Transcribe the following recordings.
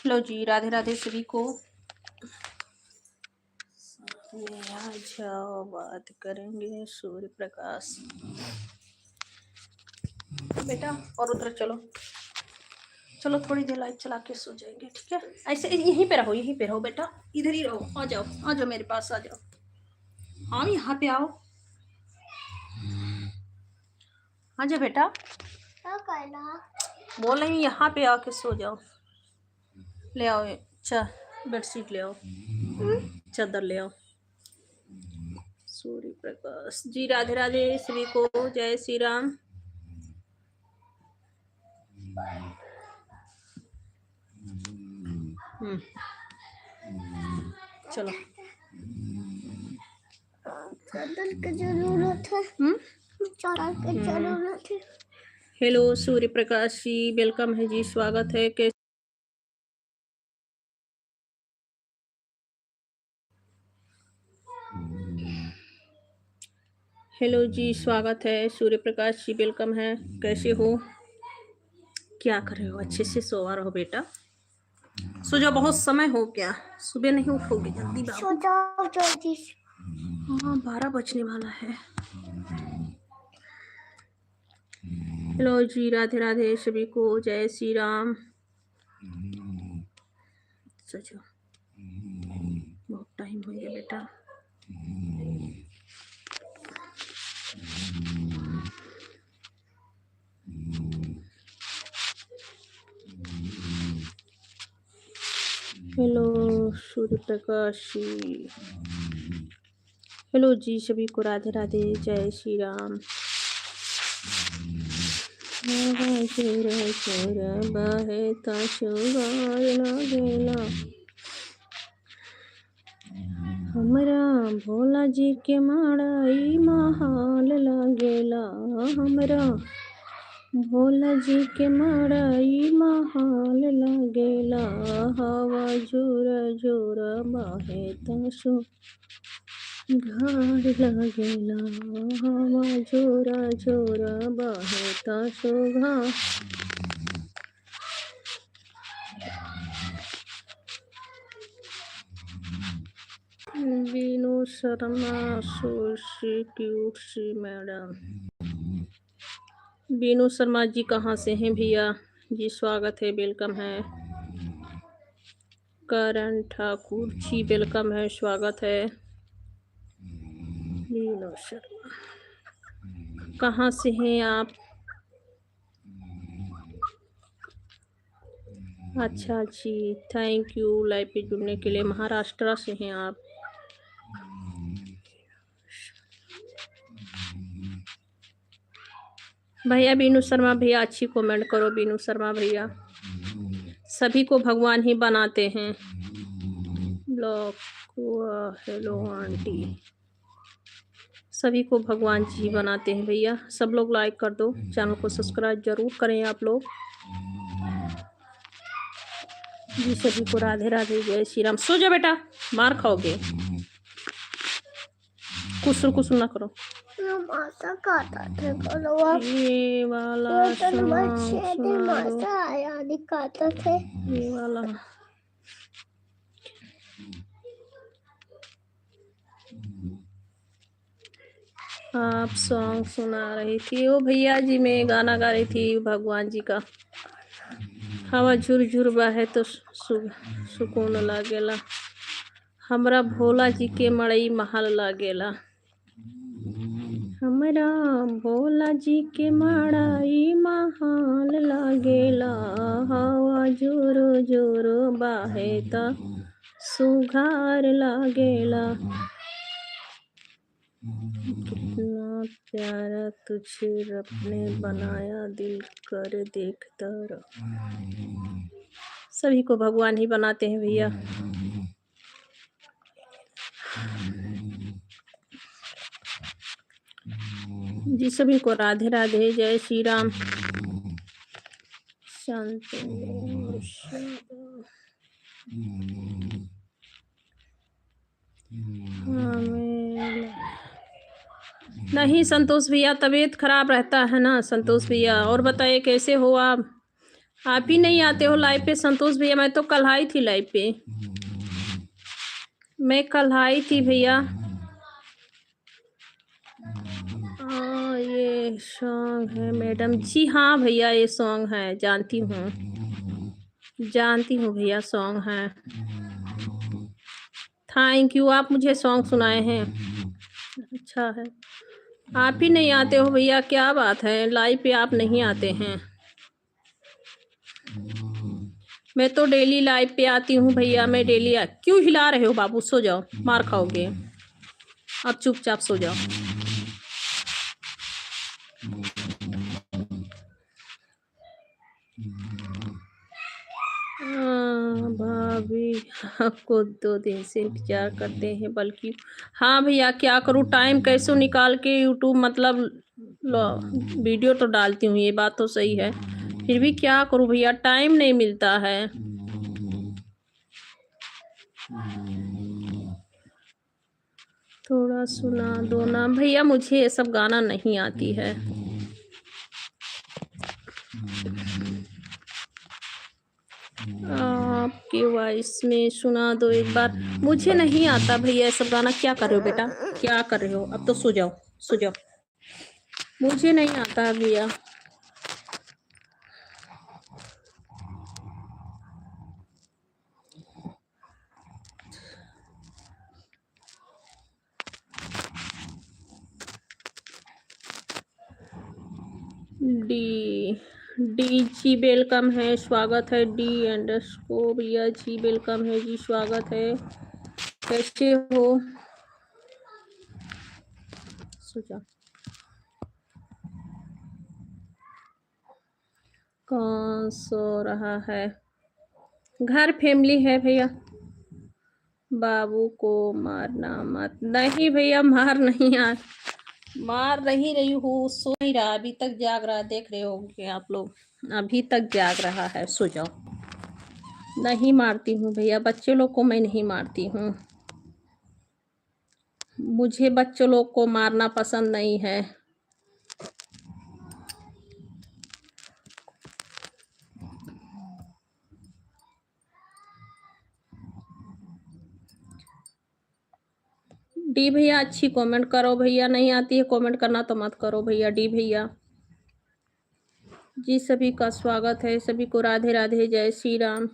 लो जी, राधे राधे सभी को। सामने आ जाओ, बात करेंगे सूर्य प्रकाश। बेटा और उधर चलो, चलो थोड़ी देर लाइट चला के सो जाएंगे, ठीक है? ऐसे यहीं पे रहो, यहीं पे रहो बेटा, इधर ही रहो। आ जाओ, आ जाओ मेरे पास, आ जाओ। आओ यहाँ पे आओ, आ जाओ बेटा। क्या करना? बोल रही यहाँ पे आके सो जाओ। ले आओ बेडशीट ले आओ, चादर ले आओ। सूर्य प्रकाश जी, राधे राधे सभी को, जय श्री राम। चलो, चादर की जरूरत है। चादर की जरूरत है। हेलो सूर्य प्रकाश जी, वेलकम है जी, स्वागत है। कैसे हेलो जी, स्वागत है। सूर्य प्रकाश जी वेलकम है। कैसे हो, क्या कर रहे हो? अच्छे से सोवा रहो बेटा, सो जाओ। बहुत समय हो गया, सुबह नहीं उठोगे जल्दी बाबू। सो जाओ जल्दी। हाँ, 12 बजने वाला है। हेलो जी, राधे राधे सभी को, जय श्री राम। सो जाओ, बहुत टाइम हो गया बेटा। हेलो सूर्य प्रकाश जी, हेलो जी सभी को, राधे राधे, जय श्री राम। हमरा भोला जी के माड़ाई महाल लागेला, हमरा भोला जी के माड़ाई महाल लागेला। हवा जोरा जोरा बाहे तासु घाड़ लागेला, हवा जोरा जोरा बाहे तासु घाड़। बीनू शर्मा, सो क्यूट सी मैडम। बीनू शर्मा जी कहाँ से हैं भैया जी? स्वागत है, वेलकम है। करण ठाकुर जी वेलकम है, स्वागत है। बीनू शर्मा कहाँ से हैं आप? अच्छा जी, थैंक यू लाइव पे जुड़ने के लिए। महाराष्ट्र से हैं आप? भैया बीनू शर्मा भैया, अच्छी कमेंट करो बीनू शर्मा भैया। सभी को भगवान ही बनाते हैं। ब्लॉक हुआ, हेलो आंटी। सभी को भगवान जी बनाते हैं भैया। सब लोग लाइक कर दो, चैनल को सब्सक्राइब जरूर करें आप लोग जी। सभी को राधे राधे, जय श्री राम। सो जाओ बेटा, मार खाओगे। कुसुर कुसुर ना करो। मासा खाता थे बोलो आप। ये वाला आया दिखाता थे। ये वाला आप सॉन्ग सुना रही थी। ओ भैया जी, मैं गाना गा रही थी भगवान जी का। हवा झुरझुर बहे तो सुकून लागेला, हमरा भोला जी के मड़ई महल लागेला। हमरा भोला जी के मड़ई महल लागेला। हवा जोरो जोरो बहे त सुघार लागेला। कितना प्यारा तुझे रब ने बनाया, दिल कर देखता रहो। सभी को भगवान ही बनाते हैं भैया जी। सभी को राधे राधे, जय श्री राम। शांति नहीं संतोष भैया, तबीयत खराब रहता है ना संतोष भैया। और बताइए कैसे हो आप? आप ही नहीं आते हो लाइव पे संतोष भैया। मैं तो कल आई थी लाइव पे, मैं कल आई थी भैया। ये सॉन्ग है मैडम जी। हाँ भैया ये सॉन्ग है, जानती हूँ भैया, सॉन्ग है। थैंक यू, आप मुझे सॉन्ग सुनाए हैं, अच्छा है। आप ही नहीं आते हो भैया, क्या बात है, लाइव पे आप नहीं आते हैं। मैं तो डेली लाइव पे आती हूँ भैया, मैं डेली क्यों हिला रहे हो बाबू, सो जाओ, मार खाओगे। अब चुपचाप सो जाओ। भाभी आपको 2 दिन से इंतजार करते हैं, बल्कि हाँ भैया क्या करूँ, टाइम कैसे निकाल के यूट्यूब मतलब वीडियो तो डालती हूँ, ये बात तो सही है, फिर भी क्या करूँ भैया, टाइम नहीं मिलता है। थोड़ा सुना दो ना भैया, मुझे ये सब गाना नहीं आती है। आपकी वॉइस में सुना दो एक बार, मुझे नहीं आता भैया ये सब गाना। क्या कर रहे हो बेटा, क्या कर रहे हो, अब तो सो जाओ, सो जाओ, मुझे नहीं आता भैया। डी डी जी वेलकम है, स्वागत है। डी अंडरस्कोर भैया जी वेलकम है जी, स्वागत है, कैसे हो, सो जाओ। कौन सो रहा है, घर फैमिली है भैया। बाबू को मारना मत, नहीं भैया मार नहीं रही हूँ, सो नहीं रहा, अभी तक जाग रहा, देख रहे होंगे आप लोग, अभी तक जाग रहा है, सो जाओ। नहीं मारती हूँ भैया, बच्चे लोग को मैं नहीं मारती हूँ, मुझे बच्चों लोग को मारना पसंद नहीं है। डी भैया अच्छी कमेंट करो भैया, नहीं आती है कमेंट करना तो मत करो भैया। डी भैया जी सभी का स्वागत है, सभी को राधे राधे, जय श्री राम।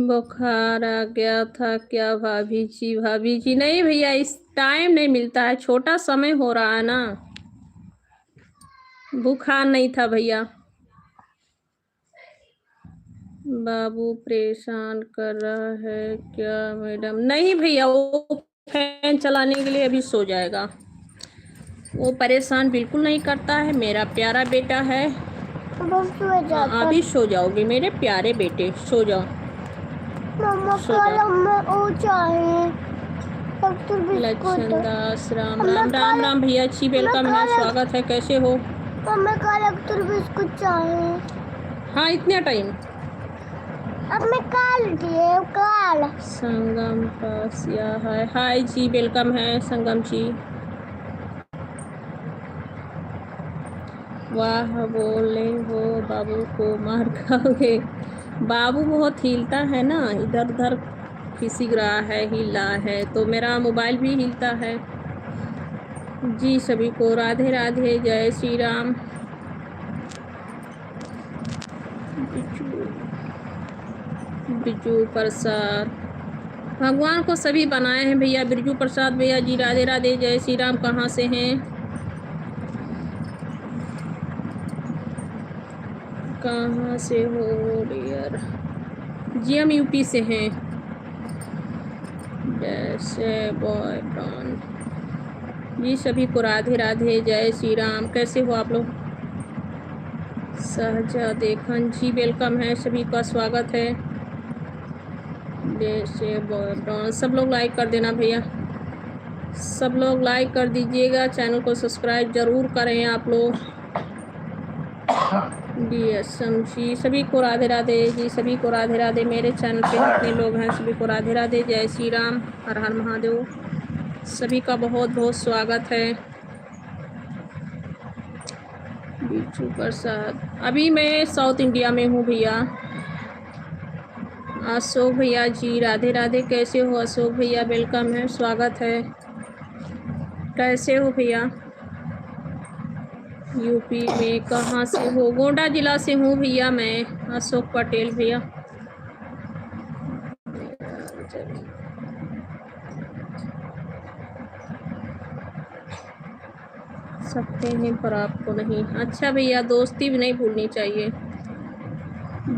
बुखार आ गया था क्या भाभी जी? भाभी जी नहीं भैया, इस टाइम नहीं मिलता है, छोटा समय हो रहा है ना, बुखार नहीं था भैया। बाबू परेशान कर रहा है क्या मैडम? नहीं भैया, वो फैन चलाने के लिए अभी सो जाएगा, वो परेशान बिल्कुल नहीं करता है, मेरा प्यारा बेटा है। अभी सो जाओगे मेरे प्यारे बेटे, सो जाओ। लक्ष्मण दास राम राम राम राम भैया जी वेलकम है, स्वागत है, कैसे हो? हाँ इतना टाइम अब मैं काल संगम पास या है, हाय जी वेलकम है संगम जी। वाह बोले हो बाबू को मार खाओगे, बाबू बहुत हिलता है ना, इधर उधर खिसक रहा है, हिला है, तो मेरा मोबाइल भी हिलता है। जी सभी को राधे राधे, जय श्री राम। बिरजू प्रसाद, भगवान को सभी बनाए हैं भैया। बिरजू प्रसाद भैया जी राधे राधे, जय श्री राम। कहाँ से हैं, कहाँ से हो डियर? जी हम यूपी से हैं। जैसे बॉय ब्रांड जी सभी को राधे राधे, जय श्री राम, कैसे हो आप लोग? सहजा देखन जी वेलकम है, सभी का स्वागत है। जैसे बॉय ब्रांड, सब लोग लाइक कर देना भैया, सब लोग लाइक कर दीजिएगा, चैनल को सब्सक्राइब जरूर करें आप लोग। DSM जी सभी को राधे राधे जी, सभी को राधे राधे, मेरे चैनल पे जितने लोग हैं सभी को राधे राधे, जय श्री राम, हर हर महादेव। सभी का बहुत बहुत स्वागत है। बिच्छू प्रसाद, अभी मैं साउथ इंडिया में हूँ भैया। अशोक भैया जी राधे राधे, कैसे हो अशोक भैया? वेलकम है, स्वागत है। कैसे हो भैया? यूपी में कहाँ से हो? गोंडा जिला से हूँ भैया मैं, अशोक पटेल भैया। सकते हैं पर आपको नहीं। अच्छा भैया, दोस्ती भी नहीं भूलनी चाहिए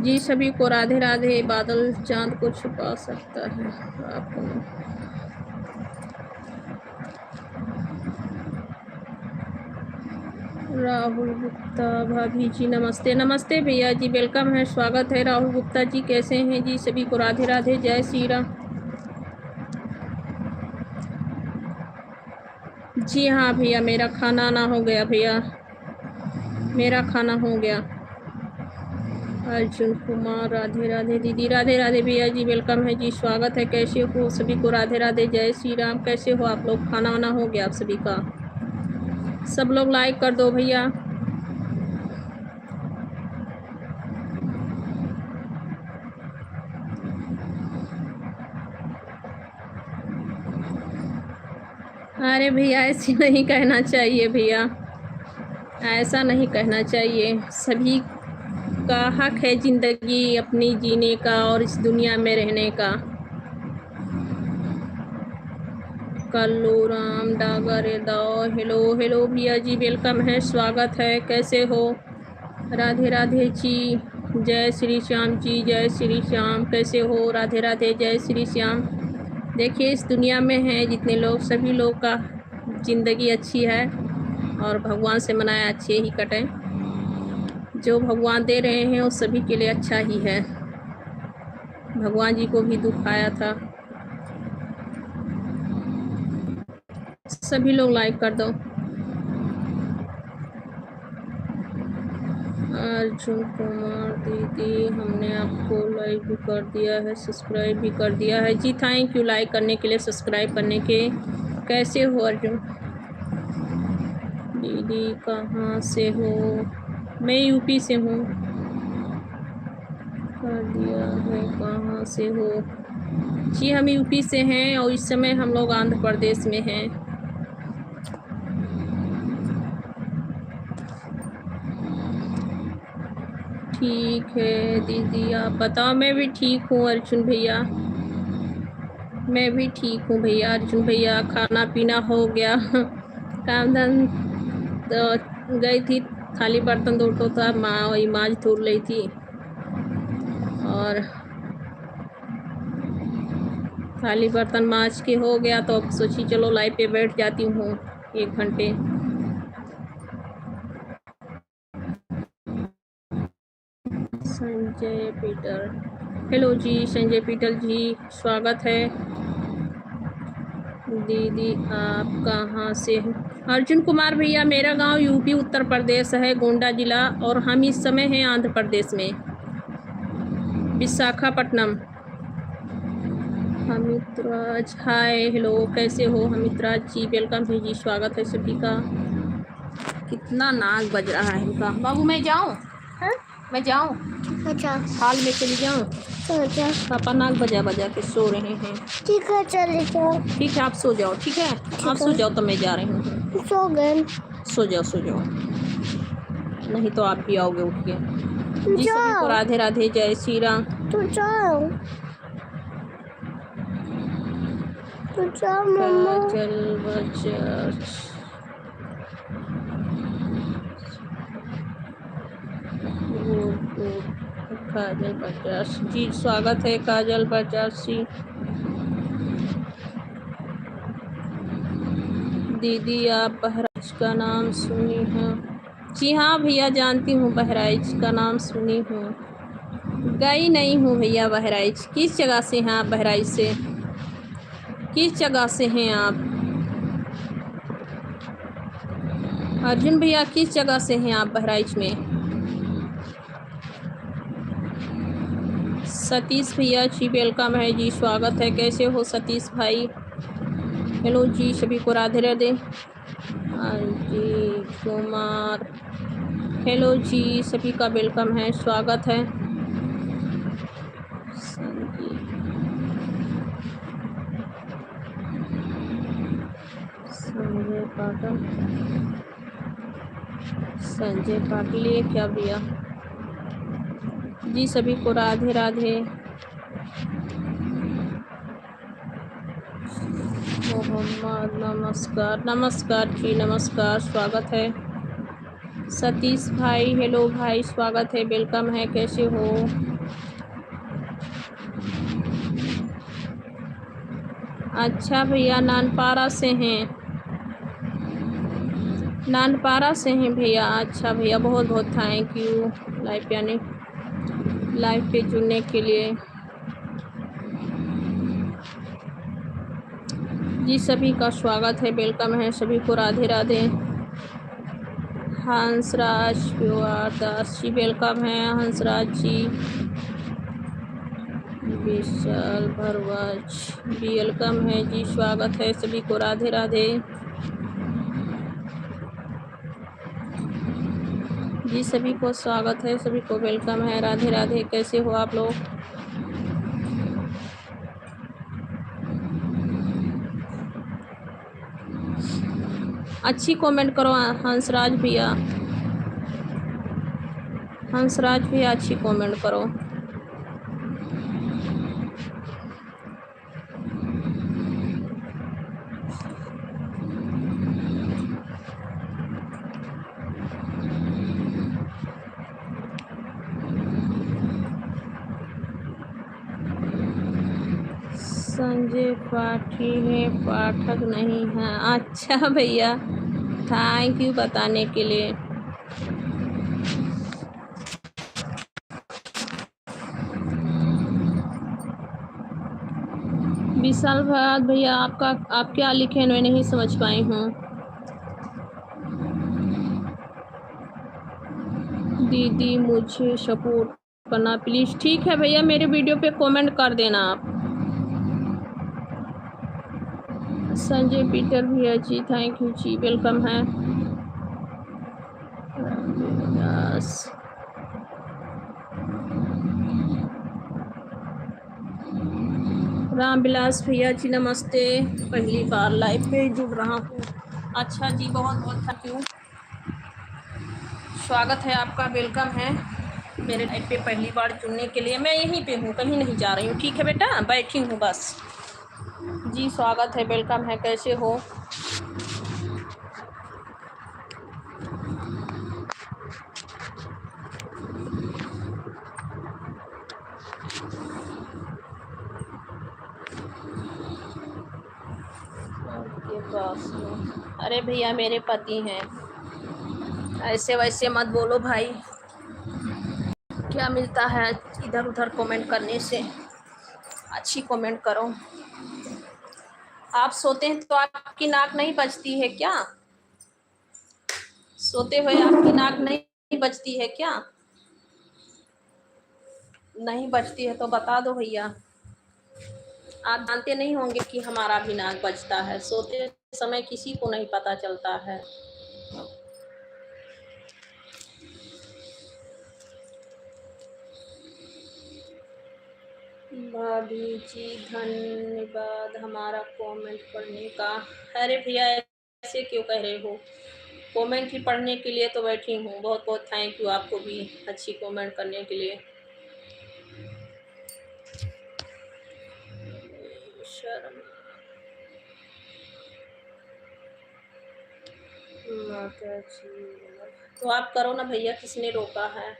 जी। सभी को राधे राधे। बादल चांद को छुपा सकता है आपको नहीं। राहुल गुप्ता भाभी जी नमस्ते। नमस्ते भैया जी, वेलकम है, स्वागत है। राहुल गुप्ता जी कैसे हैं जी? सभी को राधे राधे, जय श्री राम। जी हाँ भैया, मेरा खाना ना हो गया भैया, मेरा खाना हो गया। अर्जुन कुमार राधे राधे दीदी, राधे राधे भैया जी, वेलकम है जी, स्वागत है। कैसे हो? सभी को राधे राधे, जय श्री राम। कैसे हो आप लोग? खाना वाना हो गया आप सभी का? सब लोग लाइक कर दो भैया। अरे भैया ऐसे नहीं कहना चाहिए भैया, ऐसा नहीं कहना चाहिए। सभी का हक है ज़िंदगी अपनी जीने का और इस दुनिया में रहने का। कल्लू राम डागर दाओ, हेलो हेलो भैया जी, वेलकम है, स्वागत है। कैसे हो? राधे राधे जी, जय श्री श्याम जी, जय श्री श्याम। कैसे हो? राधे राधे, जय श्री श्याम। देखिए इस दुनिया में हैं जितने लोग, सभी लोग का ज़िंदगी अच्छी है और भगवान से मनाया अच्छे ही कटें। जो भगवान दे रहे हैं वो सभी के लिए अच्छा ही है। भगवान जी को भी दुख आया था। सभी लोग लाइक कर दो। अर्जुन कुमार दीदी, हमने आपको लाइक भी कर दिया है, सब्सक्राइब भी कर दिया है जी। थैंक यू लाइक करने के लिए, सब्सक्राइब करने के। कैसे हो अर्जुन दीदी? कहाँ से हो? मैं यूपी से हूँ। कर दिया है, कहाँ से हो जी? हम यूपी से हैं और इस समय हम लोग आंध्र प्रदेश में हैं। ठीक है दीदी, आप बताओ। मैं भी ठीक हूँ अर्जुन भैया, मैं भी ठीक हूँ भैया। अर्जुन भैया खाना पीना हो गया? काम धाम तो गई थी, खाली बर्तन धो तो था, माँ वही माँज धो रही थी और खाली बर्तन माँज के हो गया तो अब सोची चलो लाइव पे बैठ जाती हूँ 1 घंटे। संजय पीटर, हेलो जी संजय पीटर जी, स्वागत है। दीदी आप कहाँ से हो? अर्जुन कुमार भैया, मेरा गांव यूपी उत्तर प्रदेश है, गोंडा जिला, और हम इस समय हैं आंध्र प्रदेश में, विशाखापट्टनम। अमित राज, हाय हेलो, कैसे हो अमित राज जी? वेलकम है जी, स्वागत है सभी का। कितना नाक बज रहा है इनका। बाबू मैं जाऊँ? हाँ? मैं जाऊँ? अच्छा हाल में चली जाऊँ? अच्छा पापा नाक बजा बजा के सो रहे हैं। ठीक है, चले जाओ। ठीक है आप सो जाओ, ठीक है आप सो जाओ तो मैं जा रही हूँ। सो गए? सो जाओ सो जाओ, नहीं तो आप भी आओगे उठ के जी। सभी को राधे राधे, जय श्री राम। तू जाओ, तू जाओ मम्मा। काजल बजाज, काजल बजाज जी, स्वागत है काजल बजाज जी। दीदी आप बहराइच का नाम सुनी है? जी हाँ भैया, जानती हूँ, बहराइच का नाम सुनी हूँ, गई नहीं हूँ भैया बहराइच। किस जगह से हैं आप? बहराइच से किस जगह से हैं आप? अर्जुन भैया किस जगह से हैं आप बहराइच में? सतीश भैया जी, वेलकम है जी, स्वागत है। कैसे हो सतीश भाई? हेलो जी, सभी को राधे राधे। जी कुमार, हेलो जी, सभी का वेलकम है, स्वागत है। संजय पाटिल, संजय पाटिल ये क्या भैया जी, सभी को राधे राधे। मोहम्मद नमस्कार, नमस्कार जी, नमस्कार, स्वागत है। सतीश भाई, हेलो भाई, स्वागत है, वेलकम है, कैसे हो? अच्छा भैया, नानपारा से हैं, नानपारा से हैं भैया। अच्छा भैया, बहुत बहुत थैंक यू लाइव यानी लाइव पे जुड़ने के लिए। जी सभी का स्वागत है, वेलकम है, सभी को राधे राधे। हंसराज दास जी वेलकम है, हंसराज जी। विशाल भरवाज वेलकम है जी, स्वागत है, सभी को राधे राधे। जी सभी को स्वागत है, सभी को वेलकम है, राधे राधे। कैसे हो आप लोग? अच्छी कमेंट करो हंसराज भैया, हंसराज भैया अच्छी कमेंट करो। संजय पाठी है, पाठक नहीं है। अच्छा भैया, थैंक यू बताने के लिए। विशाल भैया, आपका आप क्या लिखे मैं नहीं समझ पाई हूँ। दीदी मुझे सपोर्ट करना प्लीज। ठीक है भैया, मेरे वीडियो पे कमेंट कर देना आप। संजय पीटर भैया जी, थैंक यू जी, वेलकम है। रामविलास भैया जी नमस्ते, पहली बार लाइव पे जुड़ रहा हूँ। अच्छा जी, बहुत बहुत थैंक यू, स्वागत है आपका, वेलकम है मेरे लाइव पे पहली बार जुड़ने के लिए। मैं यहीं पे हूँ, कहीं नहीं जा रही हूँ। ठीक है बेटा, बैठी हूँ बस। जी स्वागत है, वेलकम है, कैसे हो? आपके पास अरे भैया मेरे पति हैं, ऐसे वैसे मत बोलो भाई, क्या मिलता है इधर उधर कमेंट करने से? अच्छी कमेंट करो। आप सोते हैं तो आपकी नाक नहीं बजती है क्या? सोते हुए आपकी नाक नहीं बजती है क्या? नहीं बजती है तो बता दो भैया। आप जानते नहीं होंगे कि हमारा भी नाक बजता है, सोते समय किसी को नहीं पता चलता है। भाभी जी धन्यवाद हमारा कमेंट पढ़ने का। अरे भैया ऐसे क्यों कह रहे हो? कमेंट ही पढ़ने के लिए तो बैठी हूँ। बहुत बहुत थैंक यू आपको भी अच्छी कमेंट करने के लिए। शर्म माता जी, तो आप करो ना भैया, किसने रोका है?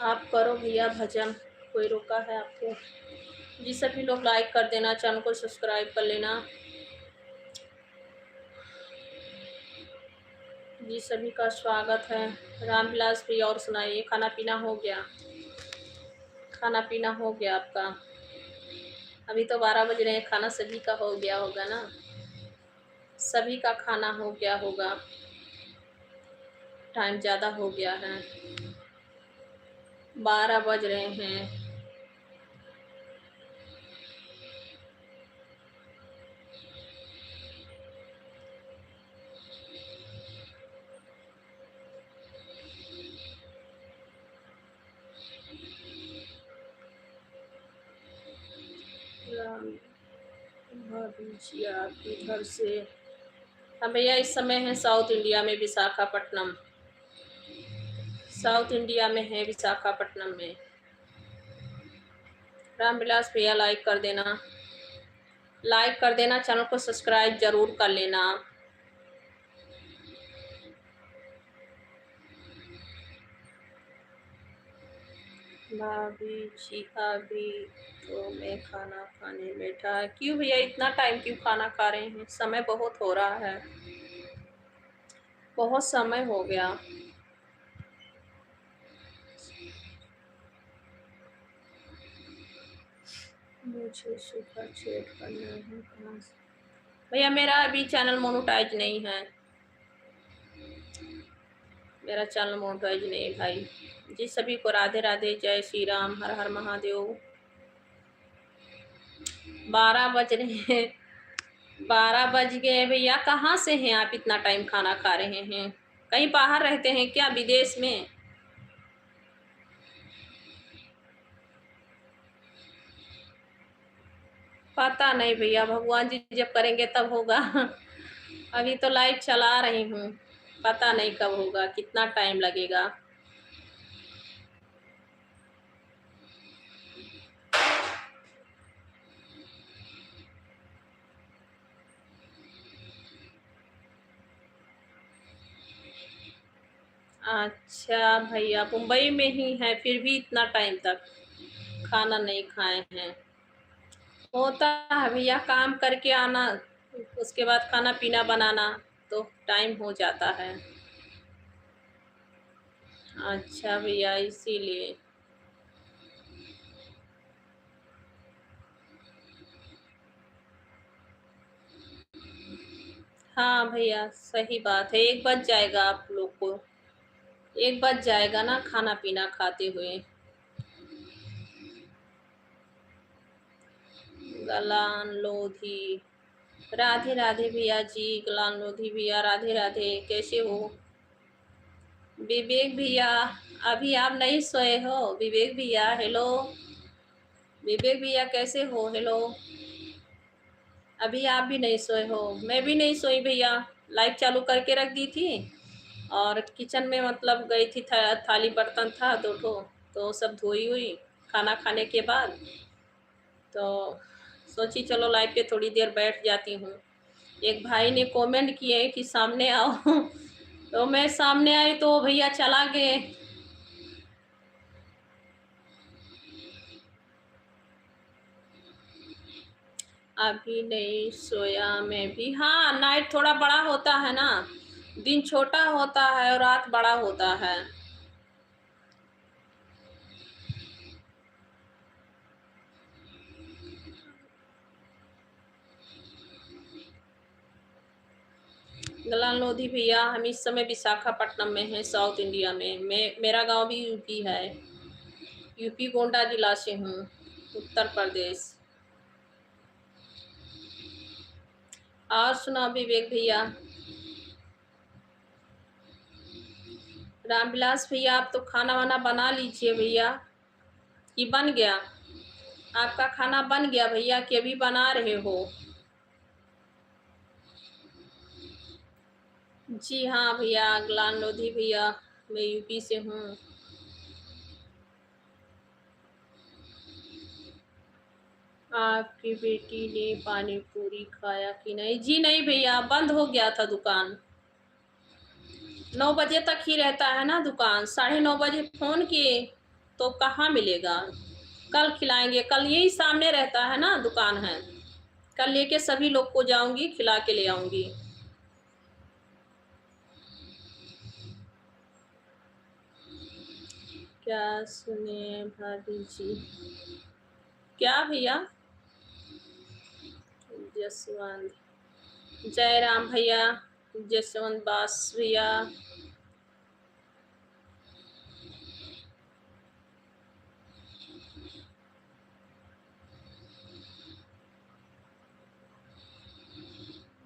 आप करो भैया भजन, कोई रोका है आपको? जी सभी लोग लाइक कर देना, चैनल को सब्सक्राइब कर लेना। जी सभी का स्वागत है। रामविलास भी, और सुनाइए, खाना पीना हो गया? खाना पीना हो गया आपका? अभी तो 12 बज रहे हैं, खाना सभी का हो गया होगा ना? सभी का खाना हो गया होगा, टाइम ज़्यादा हो गया है, 12 बज रहे हैं। राम भाभी जी आपके घर से। हाँ भैया, इस समय है साउथ इंडिया में विशाखापट्टनम। साउथ इंडिया में है विशाखापट्टनम में। रामविलास भैया लाइक कर देना, लाइक कर देना, चैनल को सब्सक्राइब जरूर कर लेना। भाभी जी अभी तो मैं खाना खाने बैठा। क्यों भैया इतना टाइम क्यों खाना खा रहे हैं? समय बहुत हो रहा है, बहुत समय हो गया। मुझे सुबह चेक करना है कहाँ से? भैया मेरा अभी चैनल मोनेटाइज नहीं है, मेरा चैनल मोनेटाइज नहीं है भाई जी। सभी को राधे राधे, जय श्री राम, हर हर महादेव। 12 बज रहे हैं, 12 बज गए भैया। कहाँ से हैं आप, इतना टाइम खाना खा रहे हैं? कहीं बाहर रहते हैं क्या, विदेश में? पता नहीं भैया, भगवान जी जब करेंगे तब होगा। अभी तो लाइव चला रही हूँ, पता नहीं कब होगा, कितना टाइम लगेगा। अच्छा भैया मुंबई में ही है, फिर भी इतना टाइम तक खाना नहीं खाए हैं? होता है भैया, काम करके आना, उसके बाद खाना पीना बनाना, तो टाइम हो जाता है। अच्छा भैया इसीलिए। हाँ भैया सही बात है, 1 बज जाएगा आप लोग को, 1 बज जाएगा ना खाना पीना खाते हुए। गलान लोधी, राधे राधे भैया जी। गलान लोधी भैया राधे राधे, कैसे हो? विवेक भैया अभी आप नहीं सोए हो? विवेक भैया हेलो, विवेक भैया कैसे हो? हेलो, अभी आप भी नहीं सोए हो? मैं भी नहीं सोई भैया, लाइट चालू करके रख दी थी और किचन में मतलब गई थी, थाली बर्तन था 2 ठो, तो सब धोई हुई खाना खाने के बाद, तो सोची चलो लाइव पे थोड़ी देर बैठ जाती हूँ। एक भाई ने कमेंट किए कि सामने आओ। तो मैं सामने आई तो भैया चला गए। अभी नहीं सोया मैं भी। हाँ नाइट थोड़ा बड़ा होता है ना, दिन छोटा होता है और रात बड़ा होता है। गलान लोधी भैया हम इस समय विशाखापट्टनम में हैं, साउथ इंडिया में। मेरा गांव भी यूपी है, यूपी गोंडा जिला से हूँ, उत्तर प्रदेश। और सुना विवेक भैया? रामविलास भैया आप तो खाना वाना बना लीजिए भैया, कि बन गया? आपका खाना बन गया भैया कि अभी बना रहे हो? जी हाँ भैया, गलान लोधी भैया, मैं यूपी से हूँ। आपकी बेटी ने पानी पूरी खाया कि नहीं? जी नहीं भैया, बंद हो गया था दुकान। 9 बजे तक ही रहता है ना दुकान, 9:30 बजे फोन किए तो कहाँ मिलेगा। कल खिलाएंगे, कल यही सामने रहता है ना दुकान है, कल लेके सभी लोग को जाऊंगी, खिला के ले आऊंगी। क्या सुने भाभी जी? क्या भैया? जसवंत, जय राम भैया, जसवंत बास भैया।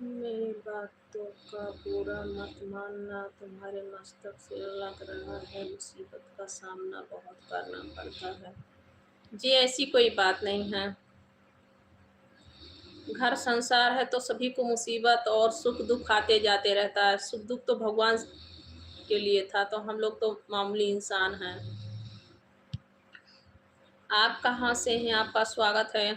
मेरी बातों का बुरा मत मानना, तुम्हारे मस्तक से लग रहा है मुसीबत का सामना बहुत करना पड़ता है। जी ऐसी कोई बात नहीं है। घर संसार है तो सभी को मुसीबत और सुख दुख आते जाते रहता है। सुख दुख तो भगवान के लिए था, तो हम लोग तो मामूली इंसान हैं। आप कहाँ से हैं? आपका स्वागत है।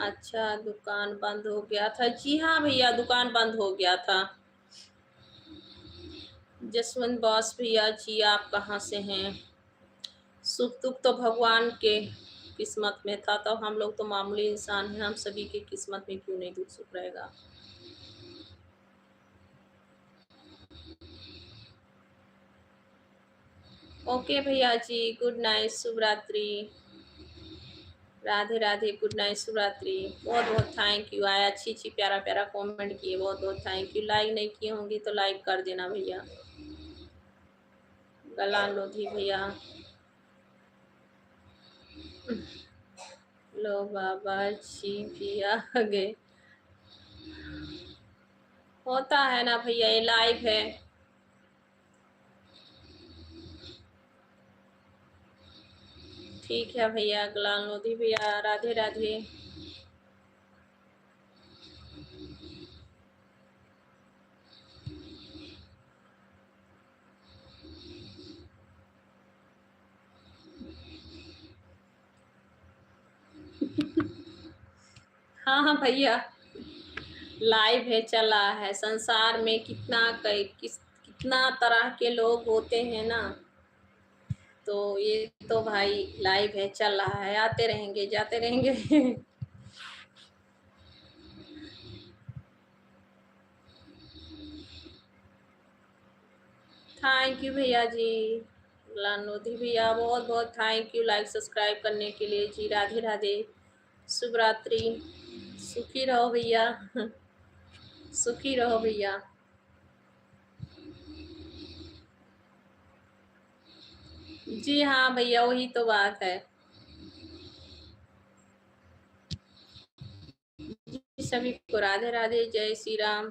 अच्छा, दुकान बंद हो गया था। जी हाँ भैया, दुकान बंद हो गया था। जसवंत बॉस भैया जी, आप कहाँ से हैं? सुख दुख तो भगवान के किस्मत में था, तो हम लोग तो मामूली इंसान हैं, हम सभी की किस्मत में क्यों नहीं दुख सुख रहेगा। ओके भैया जी, गुड नाइट, शुभ रात्रि। राधे राधे, गुड नाइट, शुभ रात्रि। बहुत बहुत थैंक यू। आए अच्छी अच्छी प्यारा प्यारा कमेंट किए, बहुत बहुत थैंक यू। लाइक नहीं किए होंगी तो लाइक कर देना भैया। गला लोधी भैया, लो बाबा जी भी आ गए। होता है ना भैया, ये लाइव है। ठीक है भैया, गला लोधी भैया, राधे राधे। हाँ हाँ भैया, लाइव है, चला है। संसार में कितना तरह के लोग होते हैं ना, तो ये तो भाई लाइव है, चल रहा है, आते रहेंगे जाते रहेंगे। थैंक यू भैया जी। लानोदी भैया, बहुत बहुत थैंक यू लाइक सब्सक्राइब करने के लिए जी। राधे राधे, शुभ रात्रि, सुखी रहो भैया। सुखी रहो भैया। जी हाँ भैया, वही तो बात है। सभी को राधे राधे, जय श्री राम।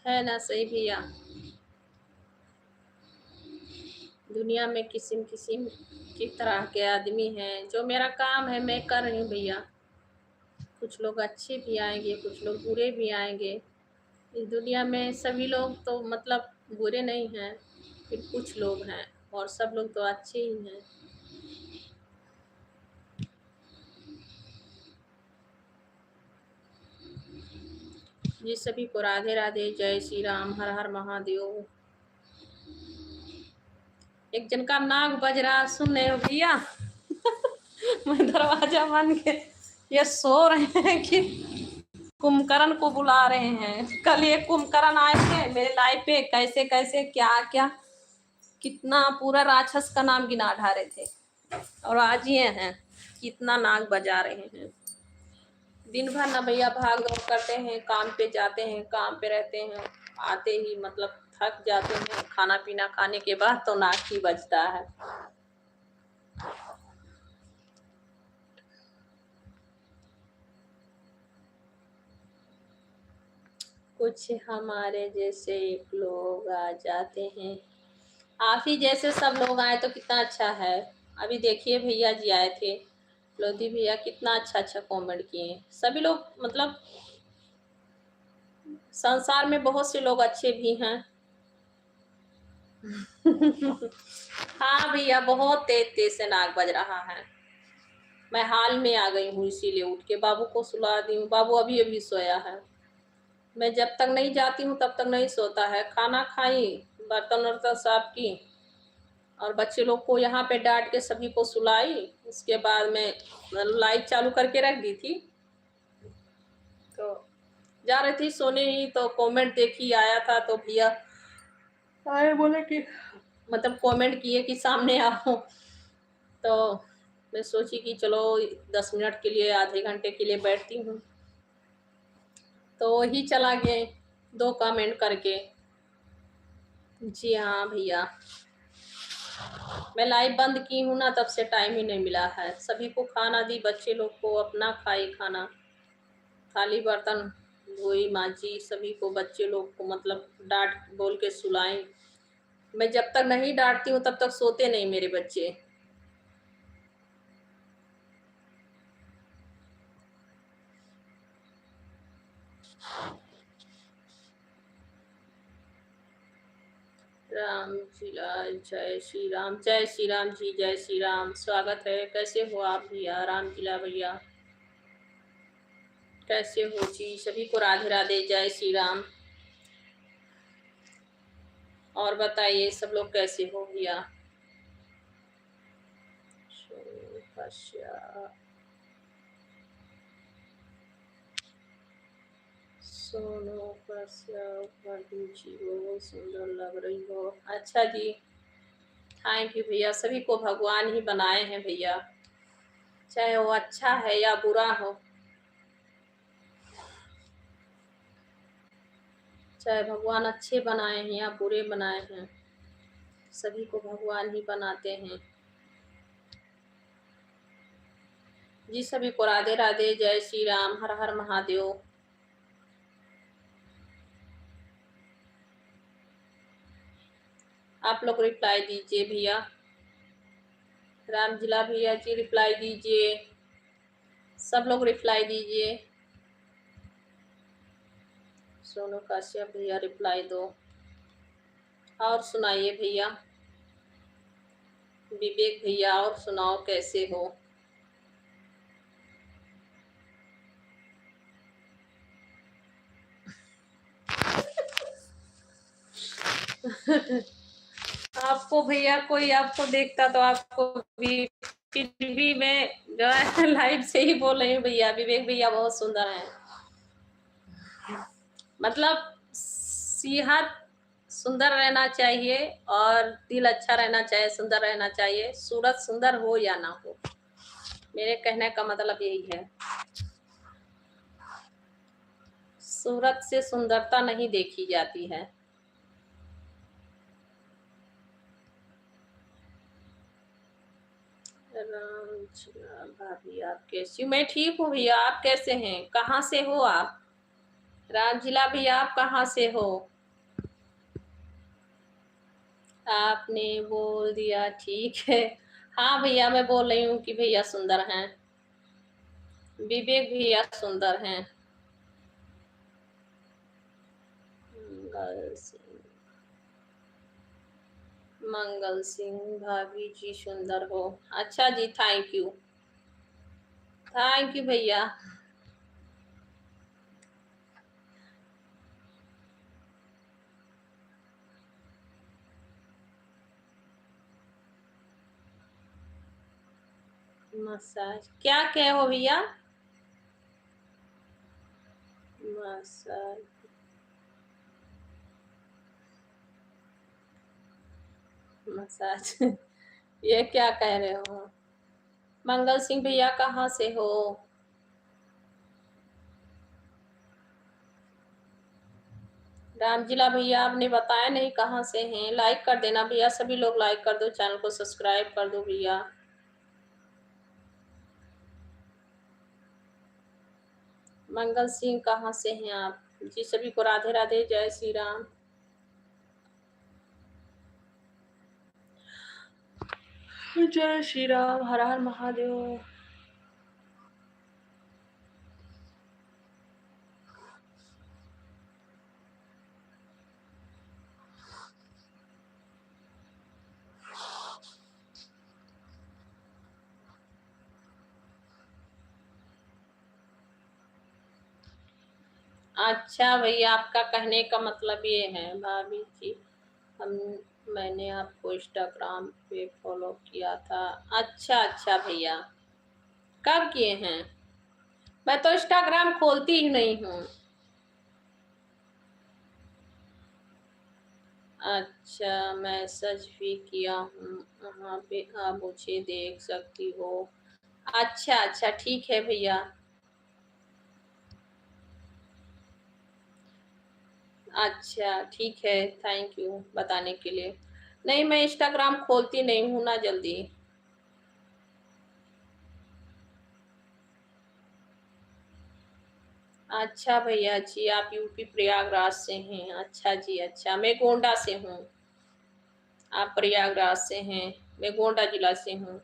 है ना सही भैया। दुनिया में किस्म किस्म की तरह के आदमी हैं। जो मेरा काम है मैं कर रही हूँ भैया। कुछ लोग अच्छे भी आएंगे, कुछ लोग बुरे भी आएंगे। इस दुनिया में सभी लोग तो मतलब बुरे नहीं हैं, फिर कुछ लोग हैं, और सब लोग तो अच्छे ही हैं। जी सभी को राधे राधे, जय श्री राम, हर हर महादेव। एक जन का नाग बज रहा, सुन रहे हो भैया? मैं दरवाजा बंद के, ये सो रहे हैं कि कुंभकर्ण को बुला रहे हैं। कल ये कुंभकर्ण आए थे मेरे लाइफ पे, कैसे कैसे क्या क्या कितना पूरा राक्षस का नाम गिना ढा रहे थे, और आज ये हैं कितना नाग बजा रहे हैं। दिन भर ना भैया भाग दौड़ करते हैं, काम पे जाते हैं, काम पे रहते हैं, आते ही मतलब थक जाते हैं। खाना पीना खाने के बाद तो नाक ही बजता है। कुछ हमारे जैसे लोग आ जाते हैं, आप ही जैसे सब लोग आए तो कितना अच्छा है। अभी देखिए भैया जी आए थे, लोधी भैया, कितना अच्छा अच्छा कमेंट किए। सभी लोग मतलब संसार में बहुत से लोग अच्छे भी हैं। हाँ भैया, बहुत तेज तेज से नाक बज रहा है। मैं हाल में आ गई हूँ, इसीलिए उठ के बाबू को सुला दी हूँ। बाबू अभी अभी सोया है। मैं जब तक नहीं जाती हूँ तब तक नहीं सोता है। खाना खाई, बर्तन वर्तन साफ की, और बच्चे लोग को यहाँ पे डांट के सभी को सुलाई। उसके बाद मैं लाइट चालू करके रख दी थी, तो जा रही थी सोने ही, तो कमेंट देखी आया था, तो भैया आए बोले कि मतलब कमेंट किए कि सामने आओ। तो मैं सोची कि चलो 10 मिनट के लिए, आधे घंटे के लिए बैठती हूँ, तो वही चला गए 2 कमेंट करके। जी हाँ भैया, मैं लाइव बंद की हूँ ना, तब से टाइम ही नहीं मिला है। सभी को खाना दी, बच्चे लोग को, अपना खाई खाना। थाली बर्तन धोई मांजी, सभी को, बच्चे लोग को मतलब डांट बोल के सुलाई। मैं जब तक नहीं डांटती हूँ तब तक सोते नहीं मेरे बच्चे। राम जी लाल, जय श्री राम। जय श्री राम जी, जय श्री राम। स्वागत है। कैसे हो आप भैया? राम जिला भैया कैसे हो जी? सभी को राधे राधे, जय श्री राम। और बताइए सब लोग कैसे हो भैया? सोनू कश्यप जी बहुत सुंदर लग रही हो। अच्छा जी, थैंक यू भैया। सभी को भगवान ही बनाए हैं भैया, चाहे वो अच्छा है या बुरा हो, चाहे भगवान अच्छे बनाए हैं या बुरे बनाए हैं, सभी को भगवान ही बनाते हैं जी। सभी को राधे राधे, जय श्री राम, हर हर महादेव। आप लोग रिप्लाई दीजिए भैया। राम जिला भैया जी रिप्लाई दीजिए, सब लोग रिप्लाई दीजिए। सोनू काश्यप भैया रिप्लाई दो। और सुनाइए भैया। विवेक भैया और सुनाओ कैसे हो? आपको भैया कोई आपको देखता तो आपको भी, फिर भी मैं जो है लाइव से ही बोल रही हूँ भैया। विवेक भैया बहुत सुंदर हैं, मतलब सेहत सुंदर रहना चाहिए और दिल अच्छा रहना चाहिए, सुंदर रहना चाहिए। सूरत सुंदर हो या ना हो, मेरे कहने का मतलब यही है। सूरत से सुंदरता नहीं देखी जाती है। भाभी आप कैसी? मैं ठीक हूँ भैया, आप कैसे हैं? कहाँ से हो आप? राम जिला भैया आप कहाँ से हो? आपने बोल दिया, ठीक है। हाँ भैया मैं बोल रही हूँ कि भैया सुंदर हैं, विवेक भैया सुंदर हैं। मंगल सिंह भाभी जी सुंदर हो। अच्छा जी, थैंक यू, थैंक यू भैया। मसाज क्या कहे हो भैया? मसाज मसाज ये क्या कह रहे हो? मंगल सिंह भैया कहाँ से हो? राम जिला भैया आपने बताया नहीं कहाँ से हैं। लाइक कर देना भैया, सभी लोग लाइक कर दो, चैनल को सब्सक्राइब कर दो भैया। मंगल सिंह कहाँ से हैं आप जी? सभी को राधे राधे, जय श्री राम। जय श्री राम, हर हर महादेव। अच्छा भैया, आपका कहने का मतलब ये है भाभी जी, हम मैंने आपको इंस्टाग्राम पे फॉलो किया था। अच्छा अच्छा भैया, कब किए हैं? मैं तो इंस्टाग्राम खोलती ही नहीं हूँ। अच्छा, मैसेज भी किया हूँ, वहाँ पे आप मुझे देख सकती हो। अच्छा अच्छा, ठीक है भैया। अच्छा ठीक है, थैंक यू बताने के लिए। नहीं, मैं इंस्टाग्राम खोलती नहीं हूँ ना जल्दी। अच्छा भैया जी, आप यूपी प्रयागराज से हैं। अच्छा जी, अच्छा। मैं गोंडा से हूँ। आप प्रयागराज से हैं, मैं गोंडा जिला से हूँ।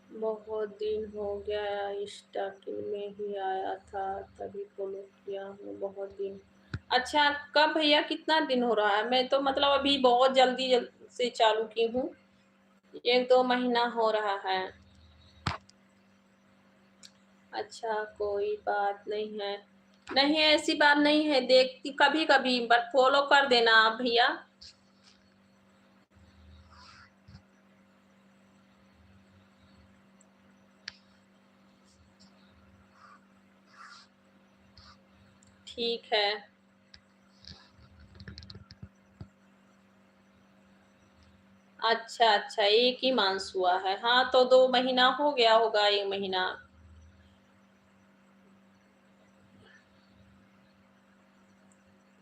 बहुत दिन हो गया, स्टार्टिंग में ही आया था, तभी फॉलो किया हूँ। बहुत दिन। अच्छा, कब भैया, कितना दिन हो रहा है? मैं तो मतलब अभी बहुत से चालू की हूँ। 1-2 महीना हो रहा है। अच्छा, कोई बात नहीं है। नहीं, ऐसी बात नहीं है, देखती कभी-कभी, बट फॉलो कर देना आप भैया। ठीक है। अच्छा, अच्छा, 1 ही मांस हुआ है। हाँ, तो 2 महीना हो गया होगा, 1 महीना।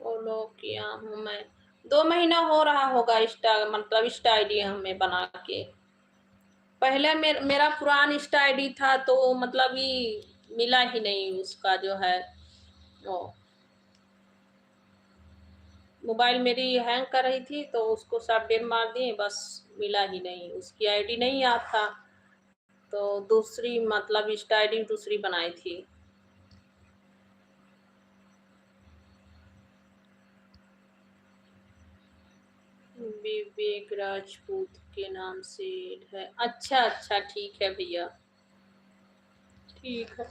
फॉलो किया हूँ मैं। 2 महीना हो रहा होगा, इंस्टा आईडी हमें बना के। पहले मेरा पुरान इंस्टा आईडी था, तो मतलब ये मिला ही नहीं उसका जो है वो। मोबाइल मेरी हैंग कर रही थी, तो उसको सॉफ्टवेयर मार दिए, बस मिला ही नहीं। उसकी आईडी नहीं याद था, तो दूसरी मतलब इंस्टा आईडी दूसरी बनाई थी। विवेक राजपूत के नाम से है। अच्छा, अच्छा, ठीक है भैया। ठीक है।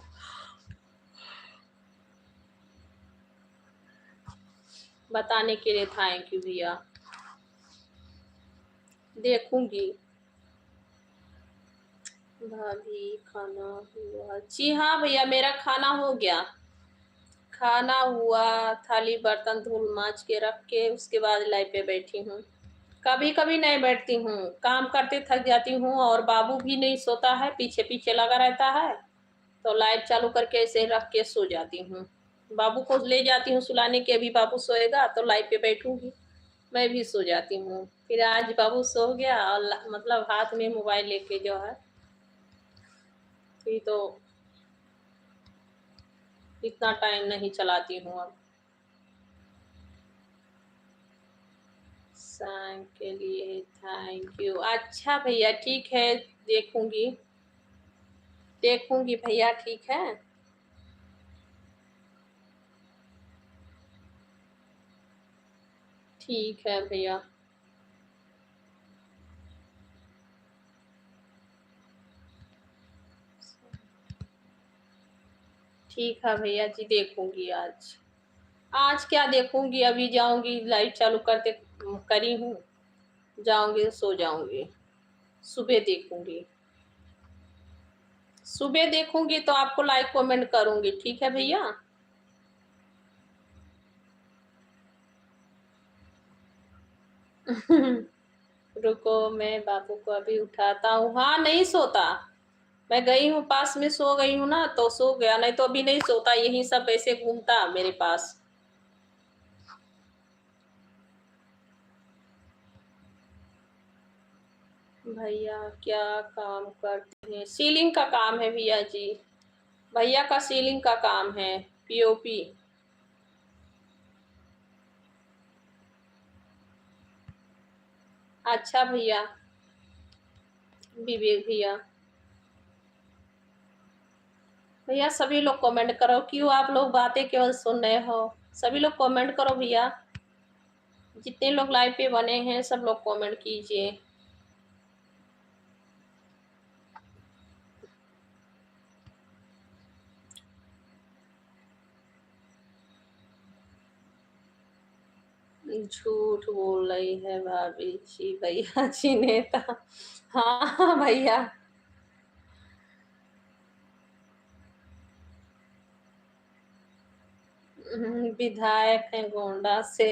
बताने के लिए थैंक यू भैया। देखूंगी। भाभी, खाना हुआ? जी हाँ भैया, मेरा खाना हो गया। खाना हुआ, थाली बर्तन धुल मांज के रख के उसके बाद लाइव पे बैठी हूँ। कभी कभी नहीं बैठती हूँ, काम करते थक जाती हूँ, और बाबू भी नहीं सोता है, पीछे पीछे लगा रहता है, तो लाइव चालू करके ऐसे रख के सो जाती हूँ। बाबू को ले जाती हूँ सुलाने के, अभी बाबू सोएगा तो लाइव पे बैठूंगी, मैं भी सो जाती हूँ। फिर आज बाबू सो गया और मतलब हाथ में मोबाइल लेके जो है, फिर तो इतना टाइम नहीं चलाती हूँ अब। सांग के लिए थैंक यू। अच्छा भैया, ठीक है, देखूंगी। देखूंगी भैया, ठीक है। ठीक है भैया। ठीक है भैया जी, देखूंगी आज। आज क्या देखूंगी, अभी जाऊंगी लाइट चालू करते करी हूँ, जाऊंगी सो जाऊंगी। सुबह देखूंगी। सुबह देखूंगी तो आपको लाइक कमेंट करूंगी, ठीक है भैया। रुको, मैं बाबू को अभी उठाता हूँ। हाँ, नहीं सोता। मैं गई हूँ पास में, सो गई हूँ ना, तो सो गया, नहीं तो अभी नहीं सोता, यही सब ऐसे घूमता मेरे पास। भैया क्या काम करते हैं? सीलिंग का काम है भैया जी। भैया का सीलिंग का काम है, पीओपी। अच्छा भैया। विवेक भैया। भैया सभी लोग कमेंट करो, क्यों आप लोग बातें केवल सुन रहे हो? सभी लोग कमेंट करो भैया। जितने लोग लाइव पे बने हैं सब लोग कमेंट कीजिए। झूठ बोल रही है भाभी जी, भैया जी नेता। हाँ हाँ भैया। विधायक हैं गोंडा से।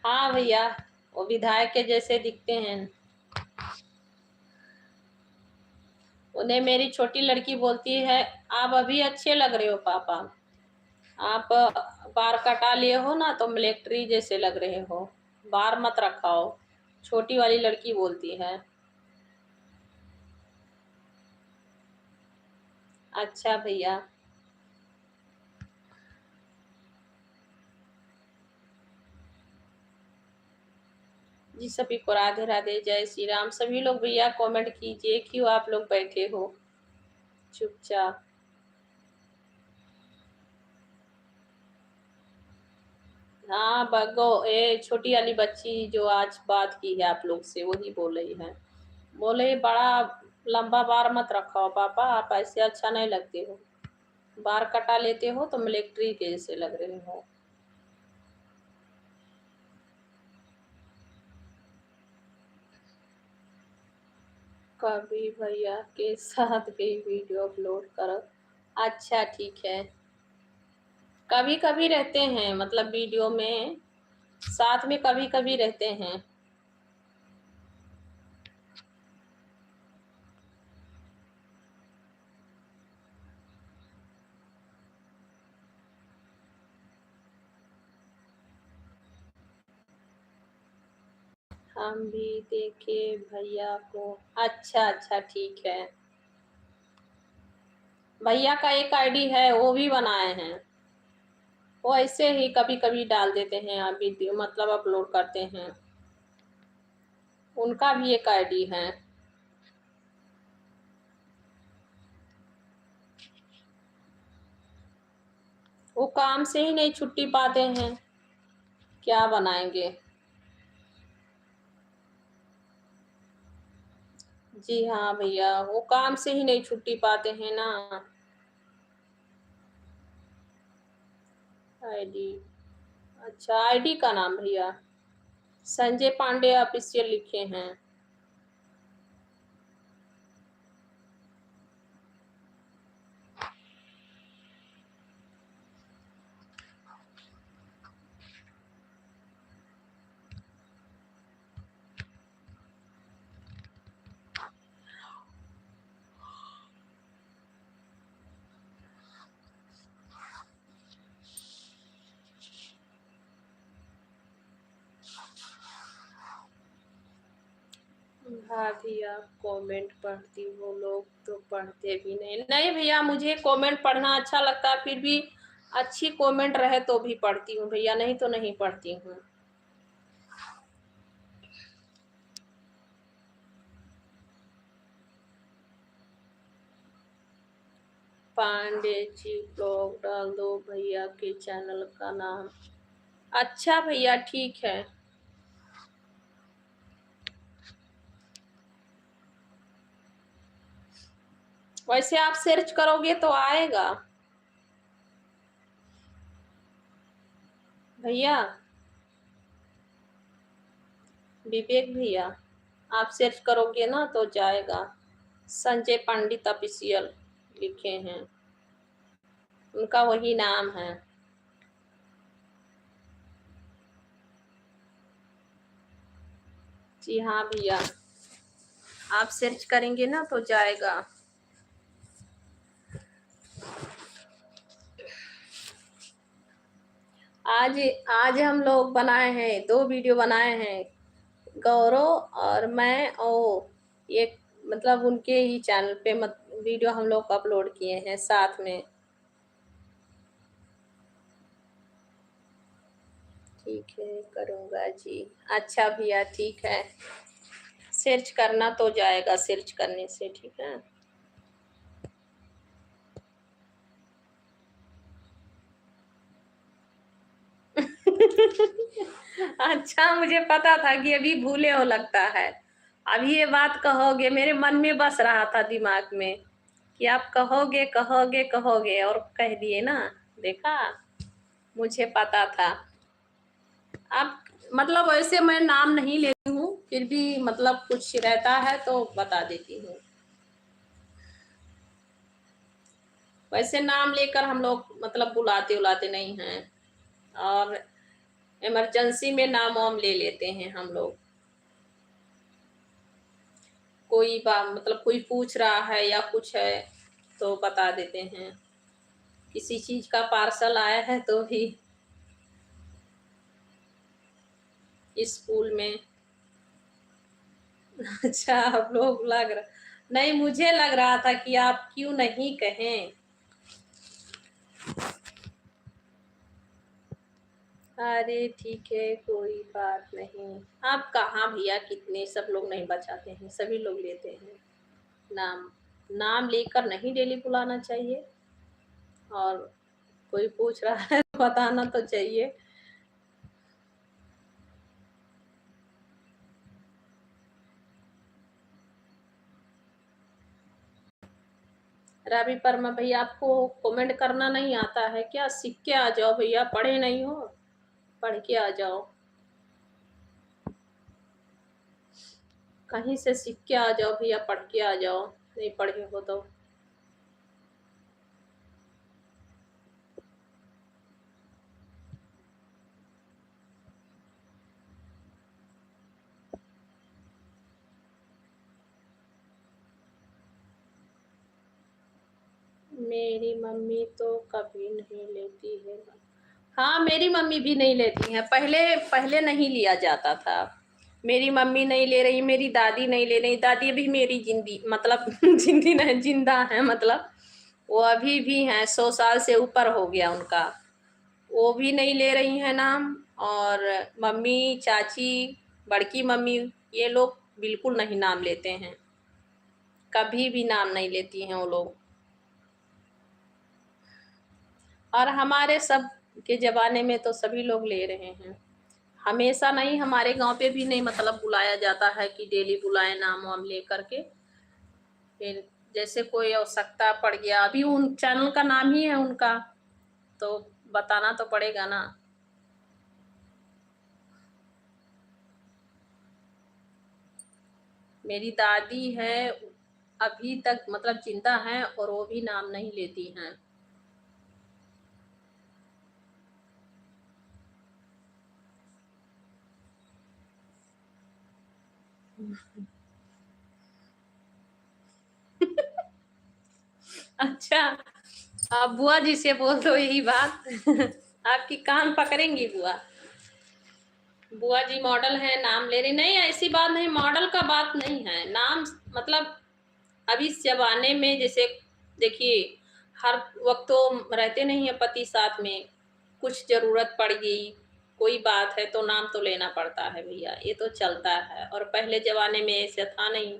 हाँ भैया, वो विधायक के जैसे दिखते हैं। उन्हें मेरी छोटी लड़की बोलती है, आप अभी अच्छे लग रहे हो पापा। आप बाल कटा लिए हो ना, तो मिलिट्री जैसे लग रहे हो। बाल मत रखाओ। छोटी वाली लड़की बोलती है। अच्छा भैया। जी सभी को राधे राधे, जय श्री राम। सभी लोग भैया कमेंट कीजिए, क्यों आप लोग बैठे हो चुपचाप। हाँ बगो, ये छोटी वाली बच्ची जो आज बात की है आप लोग से, वही बोल रही है। बोले बड़ा लंबा बार मत रखो पापा, आप ऐसे अच्छा नहीं लगते हो, बार कटा लेते हो तो मिलिट्री के जैसे लग रहे हो। कभी भैया के साथ भी वीडियो अपलोड करो। अच्छा ठीक है, कभी कभी रहते हैं, मतलब वीडियो में साथ में कभी कभी रहते हैं। हम भी देखे भैया को। अच्छा अच्छा ठीक है। भैया का एक आईडी है, वो भी बनाए हैं, वो ऐसे ही कभी कभी डाल देते हैं, अभी मतलब अपलोड करते हैं। उनका भी एक आईडी है। वो काम से ही नहीं छुट्टी पाते हैं, क्या बनाएंगे। जी हाँ भैया, वो काम से ही नहीं छुट्टी पाते हैं ना। आईडी, अच्छा आईडी का नाम भैया संजय पांडे ऑफिशियल लिखे हैं। हाँ भैया, कमेंट पढ़ती हो, लोग तो पढ़ते भी नहीं। नहीं भैया, मुझे कमेंट पढ़ना अच्छा लगता है, फिर भी अच्छी कमेंट रहे तो भी पढ़ती हूँ भैया, नहीं तो नहीं पढ़ती हूँ। पांडे जी ब्लॉग डाल दो भैया के चैनल का नाम। अच्छा भैया ठीक है। वैसे आप सर्च करोगे तो आएगा भैया, विवेक भैया, आप सर्च करोगे ना तो जाएगा। संजय पंडित ऑफिशियल लिखे हैं, उनका वही नाम है। जी हाँ भैया, आप सर्च करेंगे ना तो जाएगा। आज आज हम लोग बनाए हैं, 2 वीडियो बनाए हैं, गौरव और मैं, और एक मतलब उनके ही चैनल पे वीडियो हम लोग अपलोड किए हैं साथ में। ठीक है करूँगा जी। अच्छा भैया ठीक है, सर्च करना तो जाएगा, सर्च करने से, ठीक है। अच्छा, मुझे पता था कि अभी भूले हो लगता है। अभी ये बात कहोगे, मेरे मन में बस रहा था दिमाग में कि आप कहोगे कहोगे कहोगे, और कह दिए ना। देखा, मुझे पता था। आप मतलब वैसे मैं नाम नहीं लेती हूँ, फिर भी मतलब कुछ रहता है तो बता देती हूँ। वैसे नाम लेकर हम लोग मतलब बुलाते उलाते नहीं हैं, और इमरजेंसी में नाम वाम ले लेते हैं हम लोग। कोई बात मतलब कोई पूछ रहा है या कुछ है तो बता देते हैं। किसी चीज का पार्सल आया है तो भी स्कूल में। अच्छा, आप लोग लग रहा नहीं, मुझे लग रहा था कि आप क्यों नहीं कहें। अरे ठीक है, कोई बात नहीं। आप कहाँ भैया, कितने सब लोग नहीं बचाते हैं, सभी लोग लेते हैं नाम। नाम लेकर नहीं डेली बुलाना चाहिए, और कोई पूछ रहा है तो बताना तो चाहिए। रवि वर्मा भैया, आपको कमेंट करना नहीं आता है क्या? सीख के आ जाओ भैया, पढ़े नहीं हो, पढ़ के आ जाओ, कहीं से सीख के आ जाओ भैया, पढ़ के आ जाओ, नहीं पढ़े हो तो। मेरी मम्मी तो कभी नहीं लेती है। हाँ, मेरी मम्मी भी नहीं लेती हैं। पहले पहले नहीं लिया जाता था। मेरी मम्मी नहीं ले रही, मेरी दादी नहीं ले रही। दादी भी मेरी जिंदी मतलब जिंदी नहीं, जिंदा है मतलब। वो अभी भी हैं, 100 साल से ऊपर हो गया उनका। वो भी नहीं ले रही हैं नाम। और मम्मी, चाची, बड़की मम्मी, ये लोग बिल्कुल नहीं नाम लेते हैं। कभी भी नाम नहीं लेती हैं वो लोग। और हमारे सब के ज़माने में तो सभी लोग ले रहे हैं। हमेशा नहीं, हमारे गांव पे भी नहीं मतलब बुलाया जाता है कि डेली बुलाए नाम वाम ले करके। फिर जैसे कोई आवश्यकता पड़ गया, अभी उन चैनल का नाम ही है उनका, तो बताना तो पड़ेगा ना। मेरी दादी है, अभी तक मतलब जिंदा हैं, और वो भी नाम नहीं लेती हैं। अच्छा, आप बुआ जी से बोल दो यही बात। आपकी कान पकड़ेंगी बुआ। बुआ जी मॉडल है, नाम ले रही नहीं, ऐसी बात नहीं, मॉडल का बात नहीं है। नाम मतलब अभी इस जमाने में जैसे देखिए, हर वक्त तो रहते नहीं है पति साथ में। कुछ जरूरत पड़ गई, कोई बात है तो नाम तो लेना पड़ता है भैया, ये तो चलता है। और पहले जमाने में ऐसा था नहीं,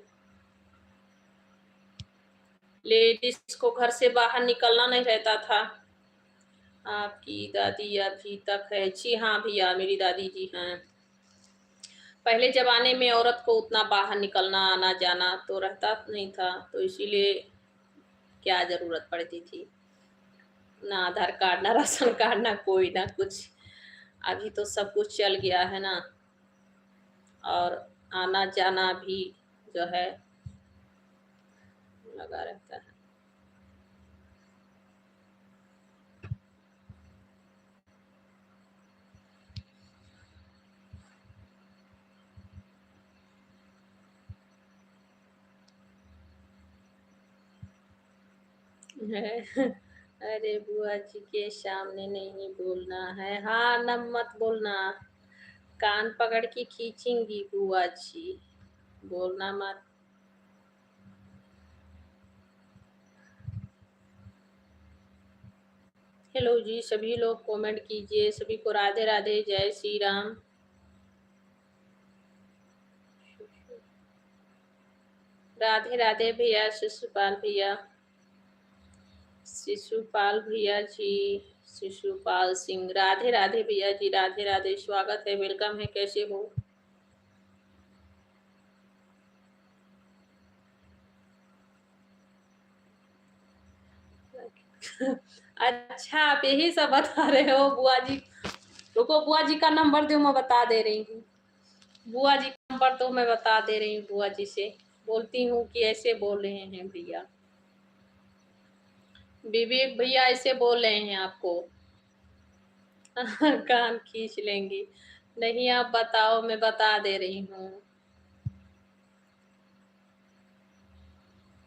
लेडीज को घर से बाहर निकलना नहीं रहता था। आपकी दादी अभी तक है? जी हाँ भैया, मेरी दादी जी हैं। पहले ज़माने में औरत को उतना बाहर निकलना आना जाना तो रहता नहीं था, तो इसीलिए क्या ज़रूरत पड़ती थी। ना आधार कार्ड, ना राशन कार्ड, ना कोई ना कुछ। अभी तो सब कुछ चल गया है ना। और आना जाना भी जो है लगा रहता है। अरे बुआ जी के सामने नहीं बोलना है। हाँ, न मत बोलना, कान पकड़ के खींचेंगी बुआ जी, बोलना मत। हेलो जी, सभी लोग कमेंट कीजिए, सभी को राधे राधे, जय श्री राम। राधे राधे भैया, शिशुपाल भैया, शिशुपाल भैया जी, शिशुपाल सिंह, राधे राधे भैया जी, राधे राधे, स्वागत है, वेलकम है, कैसे हो? अच्छा, आप यही सब बता रहे हो बुआ जी? रुको, बुआ जी का नंबर दो, मैं बता दे रही हूँ। बुआ जी का नंबर तो मैं बता दे रही हूँ बुआ जी से, बोलती हूँ कि ऐसे बोल रहे हैं भैया, विवेक भैया ऐसे बोल रहे हैं आपको। कान खींच लेंगी? नहीं, आप बताओ, मैं बता दे रही हूँ।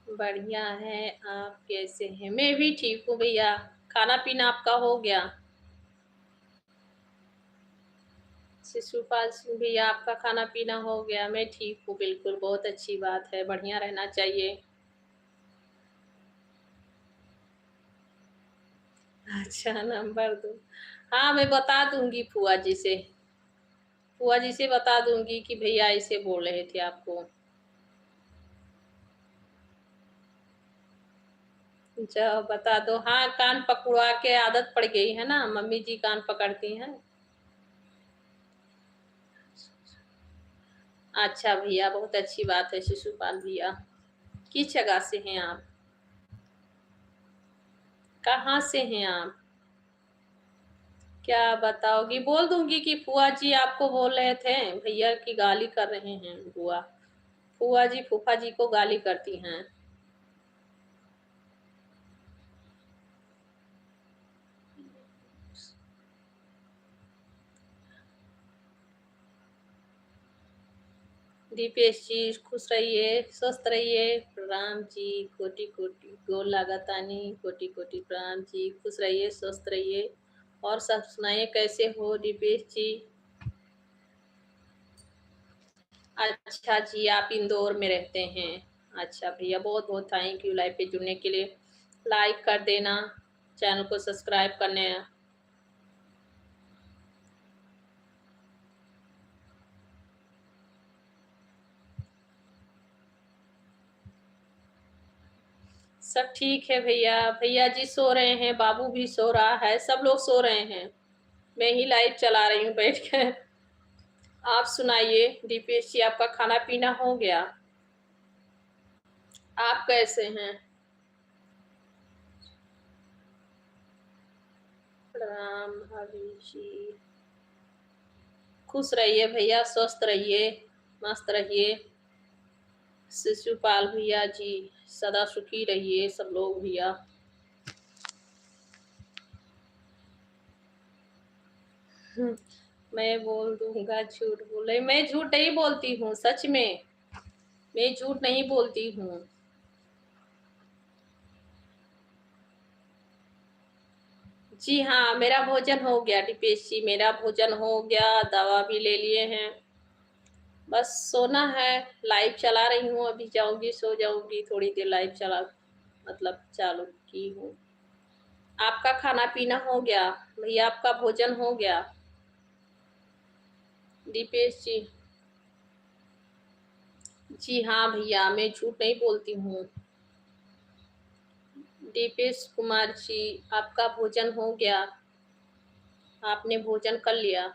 बढ़िया है, आप कैसे हैं? मैं भी ठीक हूँ भैया। खाना पीना आपका हो गया? शिशुपाल सिंह भैया, आपका खाना पीना हो गया? मैं ठीक हूँ, बिल्कुल, बहुत अच्छी बात है, बढ़िया रहना चाहिए। अच्छा, नंबर दूँ? हाँ, मैं बता दूँगी फूआ जी से। फूआ जी से बता दूँगी कि भैया ऐसे बोल रहे थे आपको। जाओ बता दो। हाँ, कान पकड़वा के आदत पड़ गई है ना, मम्मी जी कान पकड़ती हैं। अच्छा भैया, बहुत अच्छी बात है शिशुपाल भैया। किस जगह से हैं आप? कहाँ से हैं आप? क्या बताओगी? बोल दूँगी कि फूआ जी आपको बोल रहे थे, भैया की गाली कर रहे हैं बुआ। फूआ जी फूफा जी को गाली करती हैं। दीपेश जी खुश रहिए, स्वस्थ रहिए। प्रणाम जी, कोटि-कोटि गोर लागतानी, कोटि-कोटि प्रणाम जी, खुश रहिए, स्वस्थ रहिए। और सब सुनाइए कैसे हो दीपेश जी? अच्छा जी, आप इंदौर में रहते हैं। अच्छा भैया, बहुत-बहुत थैंक यू लाइव पे जुड़ने के लिए। लाइक कर देना, चैनल को सब्सक्राइब करने। सब ठीक है भैया। भैया जी सो रहे हैं, बाबू भी सो रहा है, सब लोग सो रहे हैं। मैं ही लाइव चला रही हूँ बैठ के। आप सुनाइए दीपेश जी, आपका खाना पीना हो गया? आप कैसे हैं? प्रणाम भाभी जी। खुश रहिए भैया, स्वस्थ रहिए, मस्त रहिए। शिशुपाल भैया जी, सदा सुखी रहिए सब लोग भैया। मैं बोल दूंगा झूठ बोले, मैं झूठ नहीं बोलती हूँ, सच में मैं झूठ नहीं बोलती हूँ। जी हाँ, मेरा भोजन हो गया दीपेश जी, मेरा भोजन हो गया, दवा भी ले लिए हैं। बस सोना है, लाइव चला रही हूँ, अभी जाऊंगी सो जाऊंगी, थोड़ी देर लाइव चला मतलब चालू की हूँ। आपका खाना पीना हो गया भैया? आपका भोजन हो गया दीपेश जी? जी हाँ भैया, मैं झूठ नहीं बोलती हूँ। दीपेश कुमार जी, आपका भोजन हो गया? आपने भोजन कर लिया?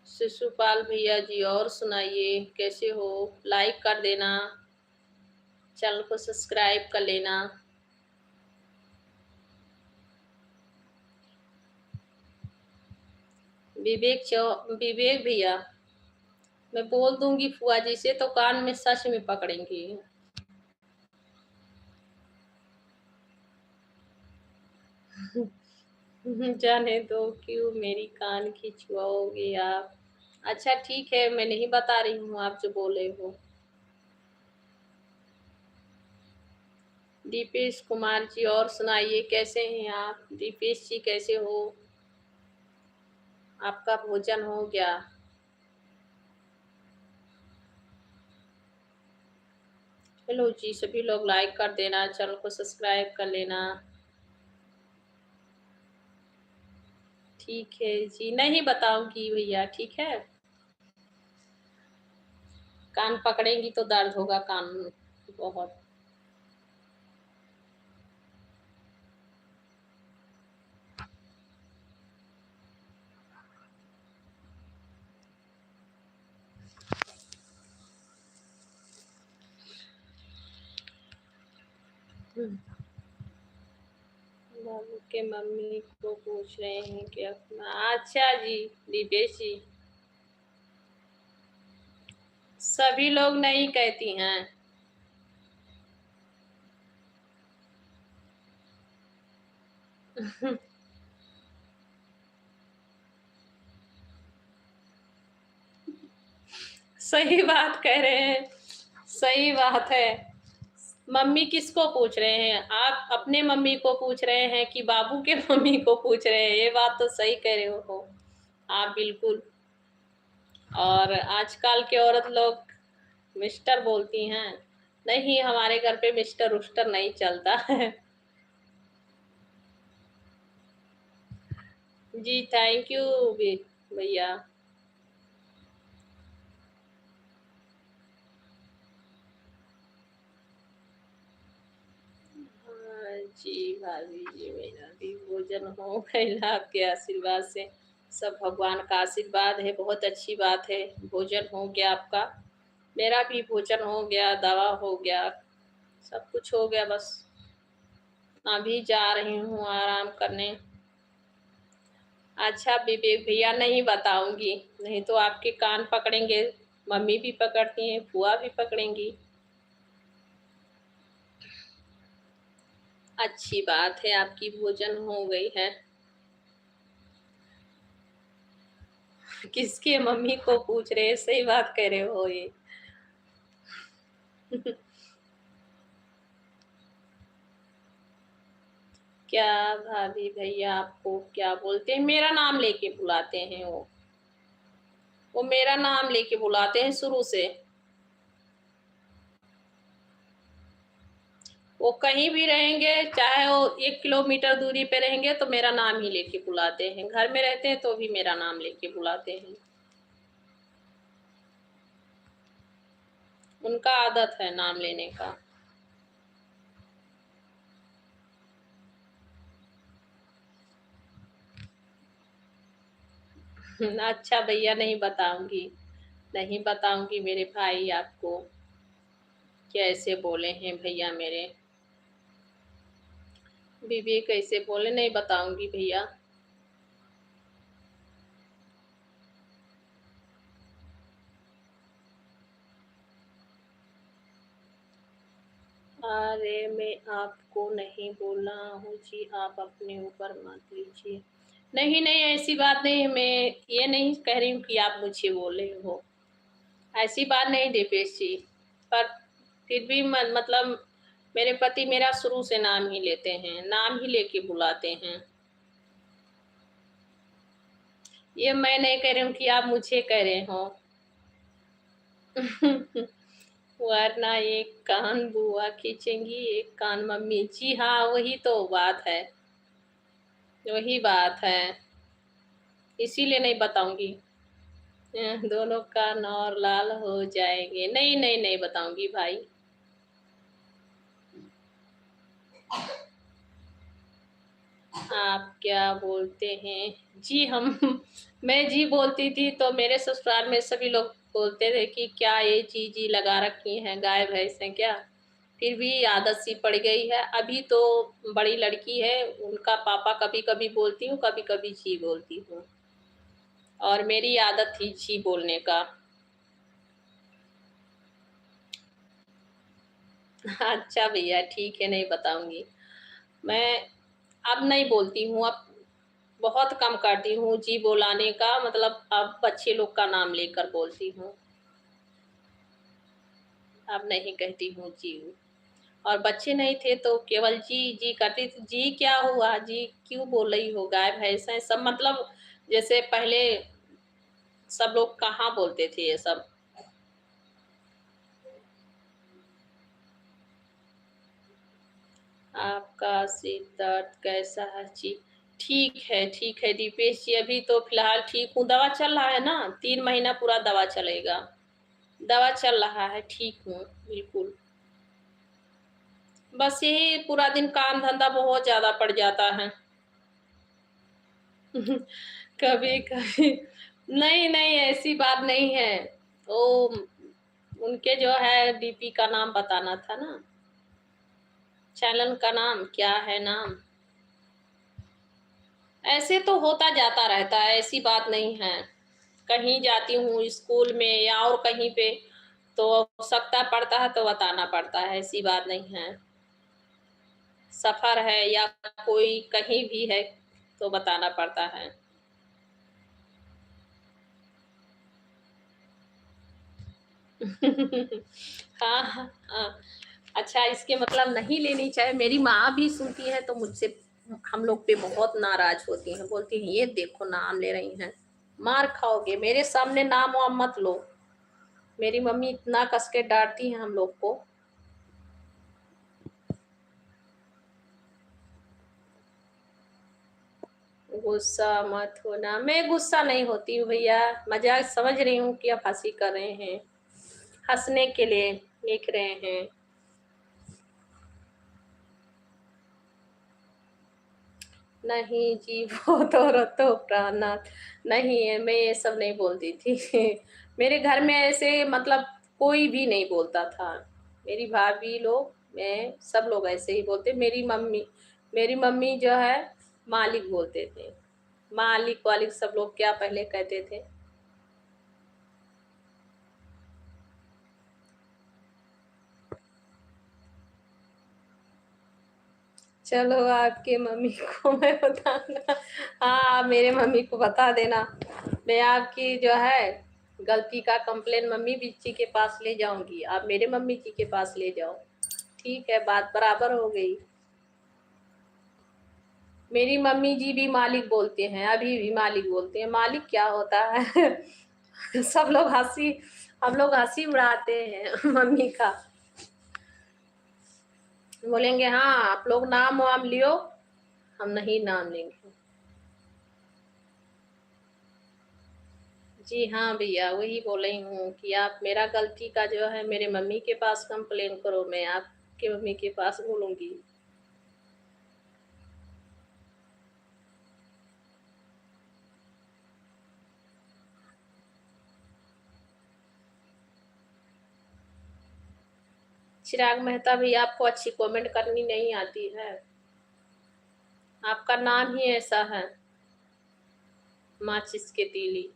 शिशुपाल भैया जी, और सुनाइए कैसे हो? लाइक कर देना, चैनल को सब्सक्राइब कर लेना। विवेक भैया, मैं बोल दूंगी फुआ जी से तो कान में सच में पकड़ेंगी। जाने दो, क्यों मेरी कान खिंचवाओगे आप? अच्छा ठीक है, मैं नहीं बता रही हूँ, आप जो बोले हो। दीपेश कुमार जी, और सुनाइए कैसे हैं आप? दीपेश जी कैसे हो? आपका भोजन हो गया? हेलो जी, सभी लोग लाइक कर देना, चैनल को सब्सक्राइब कर लेना। ठीक है जी, नहीं बताऊंगी भैया, ठीक है? कान पकड़ेंगी तो दर्द होगा कान बहुत। बाबू के मम्मी को पूछ रहे हैं कि अपना। अच्छा जी दीपेश जी, सभी लोग नहीं कहती हैं। सही बात कह रहे हैं, सही बात है। मम्मी किसको पूछ रहे हैं? आप अपने मम्मी को पूछ रहे हैं कि बाबू के मम्मी को पूछ रहे हैं? ये बात तो सही कह रहे हो आप बिल्कुल। और आजकल के औरत लोग मिस्टर बोलती हैं। नहीं, हमारे घर पे मिस्टर उस्टर नहीं चलता है। जी थैंक यू भैया। हाँ जी भाभी जी, मेरा भी भोजन हो गया आपके आशीर्वाद से। सब भगवान का आशीर्वाद है, बहुत अच्छी बात है। भोजन हो गया आपका, मेरा भी भोजन हो गया, दवा हो गया, सब कुछ हो गया। बस अभी जा रही हूँ आराम करने। अच्छा विवेक भैया, नहीं बताऊंगी, नहीं तो आपके कान पकड़ेंगे। मम्मी भी पकड़ती हैं, बुआ भी पकड़ेंगी। अच्छी बात है, आपकी भोजन हो गई है। किसके मम्मी को पूछ रहे हैं? सही बात कह रहे हो ये। क्या भाभी भैया आपको क्या बोलते हैं? मेरा नाम लेके बुलाते हैं वो मेरा नाम लेके बुलाते हैं शुरू से। वो कहीं भी रहेंगे, चाहे वो 1 किलोमीटर दूरी पे रहेंगे, तो मेरा नाम ही लेके बुलाते हैं। घर में रहते हैं तो भी मेरा नाम लेके बुलाते हैं। उनका आदत है नाम लेने का। अच्छा भैया, नहीं बताऊंगी, नहीं बताऊंगी मेरे भाई आपको। कैसे बोले हैं भैया मेरे? बीबी कैसे बोले? नहीं बताऊंगी भैया। अरे मैं आपको नहीं बोला हूँ जी, आप अपने ऊपर मत लीजिए। नहीं नहीं, ऐसी बात नहीं है। मैं ये नहीं कह रही हूँ कि आप मुझे बोले हो, ऐसी बात नहीं दीपेश जी। पर फिर भी मतलब मेरे पति मेरा शुरू से नाम ही लेते हैं, नाम ही लेके बुलाते हैं। ये मैं नहीं कह रही हूँ कि आप मुझे कह रहे हो। वरना एक कान बुआ खींचेंगी, एक कान मम्मी। जी हाँ, वही तो बात है, वही बात है। इसीलिए नहीं बताऊंगी। दोनों कान और लाल हो जाएंगे। नहीं नहीं, नहीं बताऊंगी भाई। आप क्या बोलते हैं जी? हम मैं जी बोलती थी तो मेरे ससुराल में सभी लोग बोलते थे कि क्या ये जी जी लगा रखी हैं, गाय भैंस हैं क्या? फिर भी आदत सी पड़ गई है। अभी तो बड़ी लड़की है, उनका पापा कभी कभी बोलती हूँ, कभी कभी जी बोलती हूँ। और मेरी आदत थी जी बोलने का। अच्छा भैया ठीक है, नहीं बताऊंगी। मैं अब नहीं बोलती हूँ, अब बहुत कम करती हूँ जी बोलाने का। मतलब अब बच्चे लोग का नाम लेकर बोलती हूँ, अब नहीं कहती हूँ जी। और बच्चे नहीं थे तो केवल जी जी करती थी। जी क्या हुआ, जी क्यों बोल रही हो, गाय भैंस हैं सब। मतलब जैसे पहले सब लोग कहाँ बोलते थे ये सब। आपका सिर दर्द कैसा है जी? ठीक है दीपेश जी, अभी तो फिलहाल ठीक हूँ। दवा चल रहा है ना, 3 महीना पूरा दवा चलेगा। दवा चल रहा है, ठीक हूँ बिल्कुल। बस यही पूरा दिन काम धंधा बहुत ज्यादा पड़ जाता है। कभी कभी। नहीं नहीं, ऐसी बात नहीं है। वो उनके जो है बीपी का नाम बताना था ना, चैनल का नाम क्या है नाम। ऐसे तो होता जाता रहता है, ऐसी बात नहीं है। कहीं जाती हूँ स्कूल में या और कहीं पे, तो आवश्यकता पड़ता है तो बताना पड़ता है, ऐसी बात नहीं है। सफर है या कोई कहीं भी है तो बताना पड़ता है। हाँ हाँ हाँ। अच्छा, इसके मतलब नहीं लेनी चाहिए। मेरी माँ भी सुनती है तो मुझसे हम लोग पे बहुत नाराज होती हैं, बोलती हैं ये देखो नाम ले रही हैं, मार खाओगे, मेरे सामने नाम वाम मत लो। मेरी मम्मी इतना कस के डांटती हैं हम लोग को। गुस्सा मत होना। मैं गुस्सा नहीं होती हूँ भैया, मजाक समझ रही हूँ कि आप हंसी कर रहे हैं, हंसने के लिए लिख रहे हैं। नहीं जी, वो तो प्राणनाथ नहीं है, मैं ये सब नहीं बोलती थी। मेरे घर में ऐसे मतलब कोई भी नहीं बोलता था। मेरी भाभी लोग, मैं, सब लोग ऐसे ही बोलते। मेरी मम्मी जो है मालिक बोलते थे। मालिक वालिक सब लोग क्या पहले कहते थे। चलो आपके मम्मी को मैं बताऊंगा। हाँ, मेरे मम्मी को बता देना। मैं आपकी जो है गलती का कंप्लेन मम्मी जी के पास ले जाऊंगी, आप मेरे मम्मी जी के पास ले जाओ। ठीक है, बात बराबर हो गई। मेरी मम्मी जी भी मालिक बोलते हैं, अभी भी मालिक बोलते हैं। मालिक क्या होता है? सब लोग हंसी हम लोग हंसी उड़ाते हैं मम्मी का। बोलेंगे हाँ आप लोग नाम वाम लियो, हम नहीं नाम लेंगे। जी हाँ भैया, वही बोल रही हूँ कि आप मेरा गलती का जो है मेरे मम्मी के पास कंप्लेन करो, मैं आपके मम्मी के पास बोलूँगी। चिराग मेहता भैया, आपको अच्छी कमेंट करनी नहीं आती है, आपका नाम ही ऐसा है, माचिस के तीली।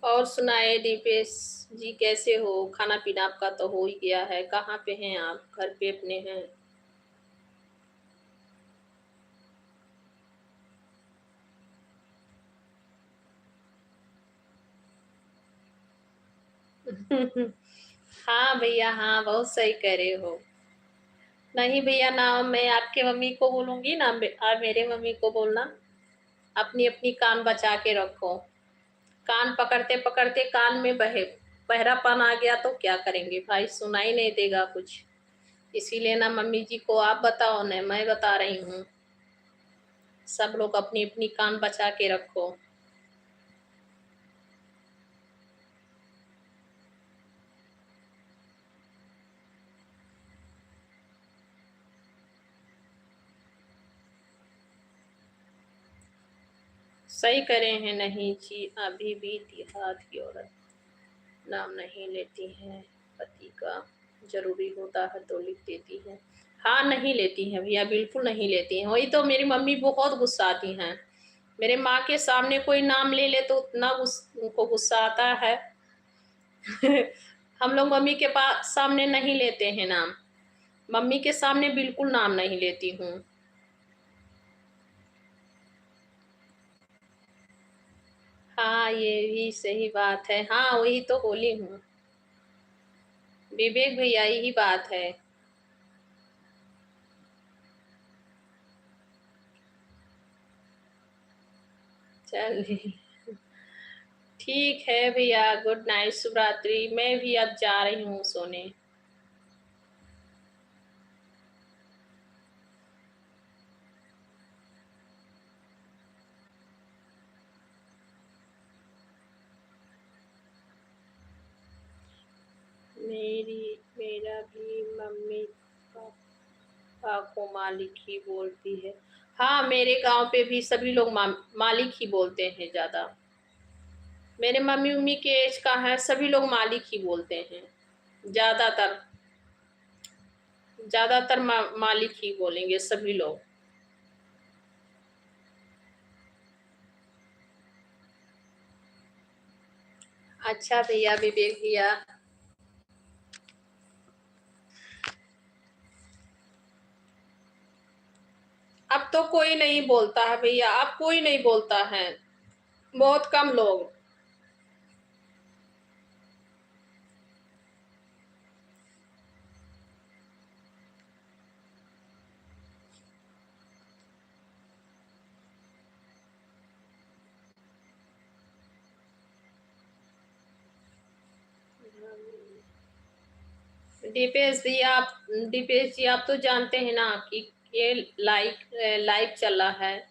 और सुनाए दीपेश जी, कैसे हो? खाना पीना आपका तो हो ही गया है, कहाँ पे हैं आप? घर पे अपने हैं? हाँ भैया, हाँ बहुत सही कह रहे हो। नहीं भैया, ना मैं आपके मम्मी को बोलूंगी ना आप मेरे मम्मी को बोलना। अपनी अपनी कान बचा के रखो। कान पकड़ते पकड़ते कान में बहरापन आ गया तो क्या करेंगे भाई, सुनाई नहीं देगा कुछ। इसीलिए ना मम्मी जी को आप बताओ, ना मैं बता रही हूँ। सब लोग अपनी अपनी कान बचा के रखो। सही करे हैं। नहीं जी, अभी भी देहात की औरत नाम नहीं लेती हैं, पति का जरूरी होता है तो लिख देती है। हाँ, नहीं लेती हैं भैया, बिल्कुल नहीं लेती हैं। वही तो मेरी मम्मी बहुत गुस्सा आती हैं। मेरे माँ के सामने कोई नाम ले ले तो उतना उनको गुस्सा आता है। हम लोग मम्मी के पास सामने नहीं लेते हैं नाम। मम्मी के सामने बिल्कुल नाम नहीं लेती हूँ। हाँ, ये भी सही बात है। हाँ, वही तो बोली हूँ। विवेक भैया, यही बात है। चलिए, ठीक है भैया, गुड नाइट, शुभ रात्रि। मैं भी अब जा रही हूँ सोने। मेरा भी मम्मी पापा को मालिक ही बोलती है। हाँ, मेरे गांव पे भी सभी लोग मालिक ही बोलते हैं ज्यादा। मेरे मम्मी उम्मी के एज का है, सभी लोग मालिक ही बोलते हैं। ज्यादातर ज्यादातर मालिक ही बोलेंगे सभी लोग। अच्छा भैया, विवेक भैया, तो कोई नहीं बोलता है भैया, अब कोई नहीं बोलता है, बहुत कम लोग। दीपेश जी आप तो जानते हैं ना कि ये लाइव चल रहा है।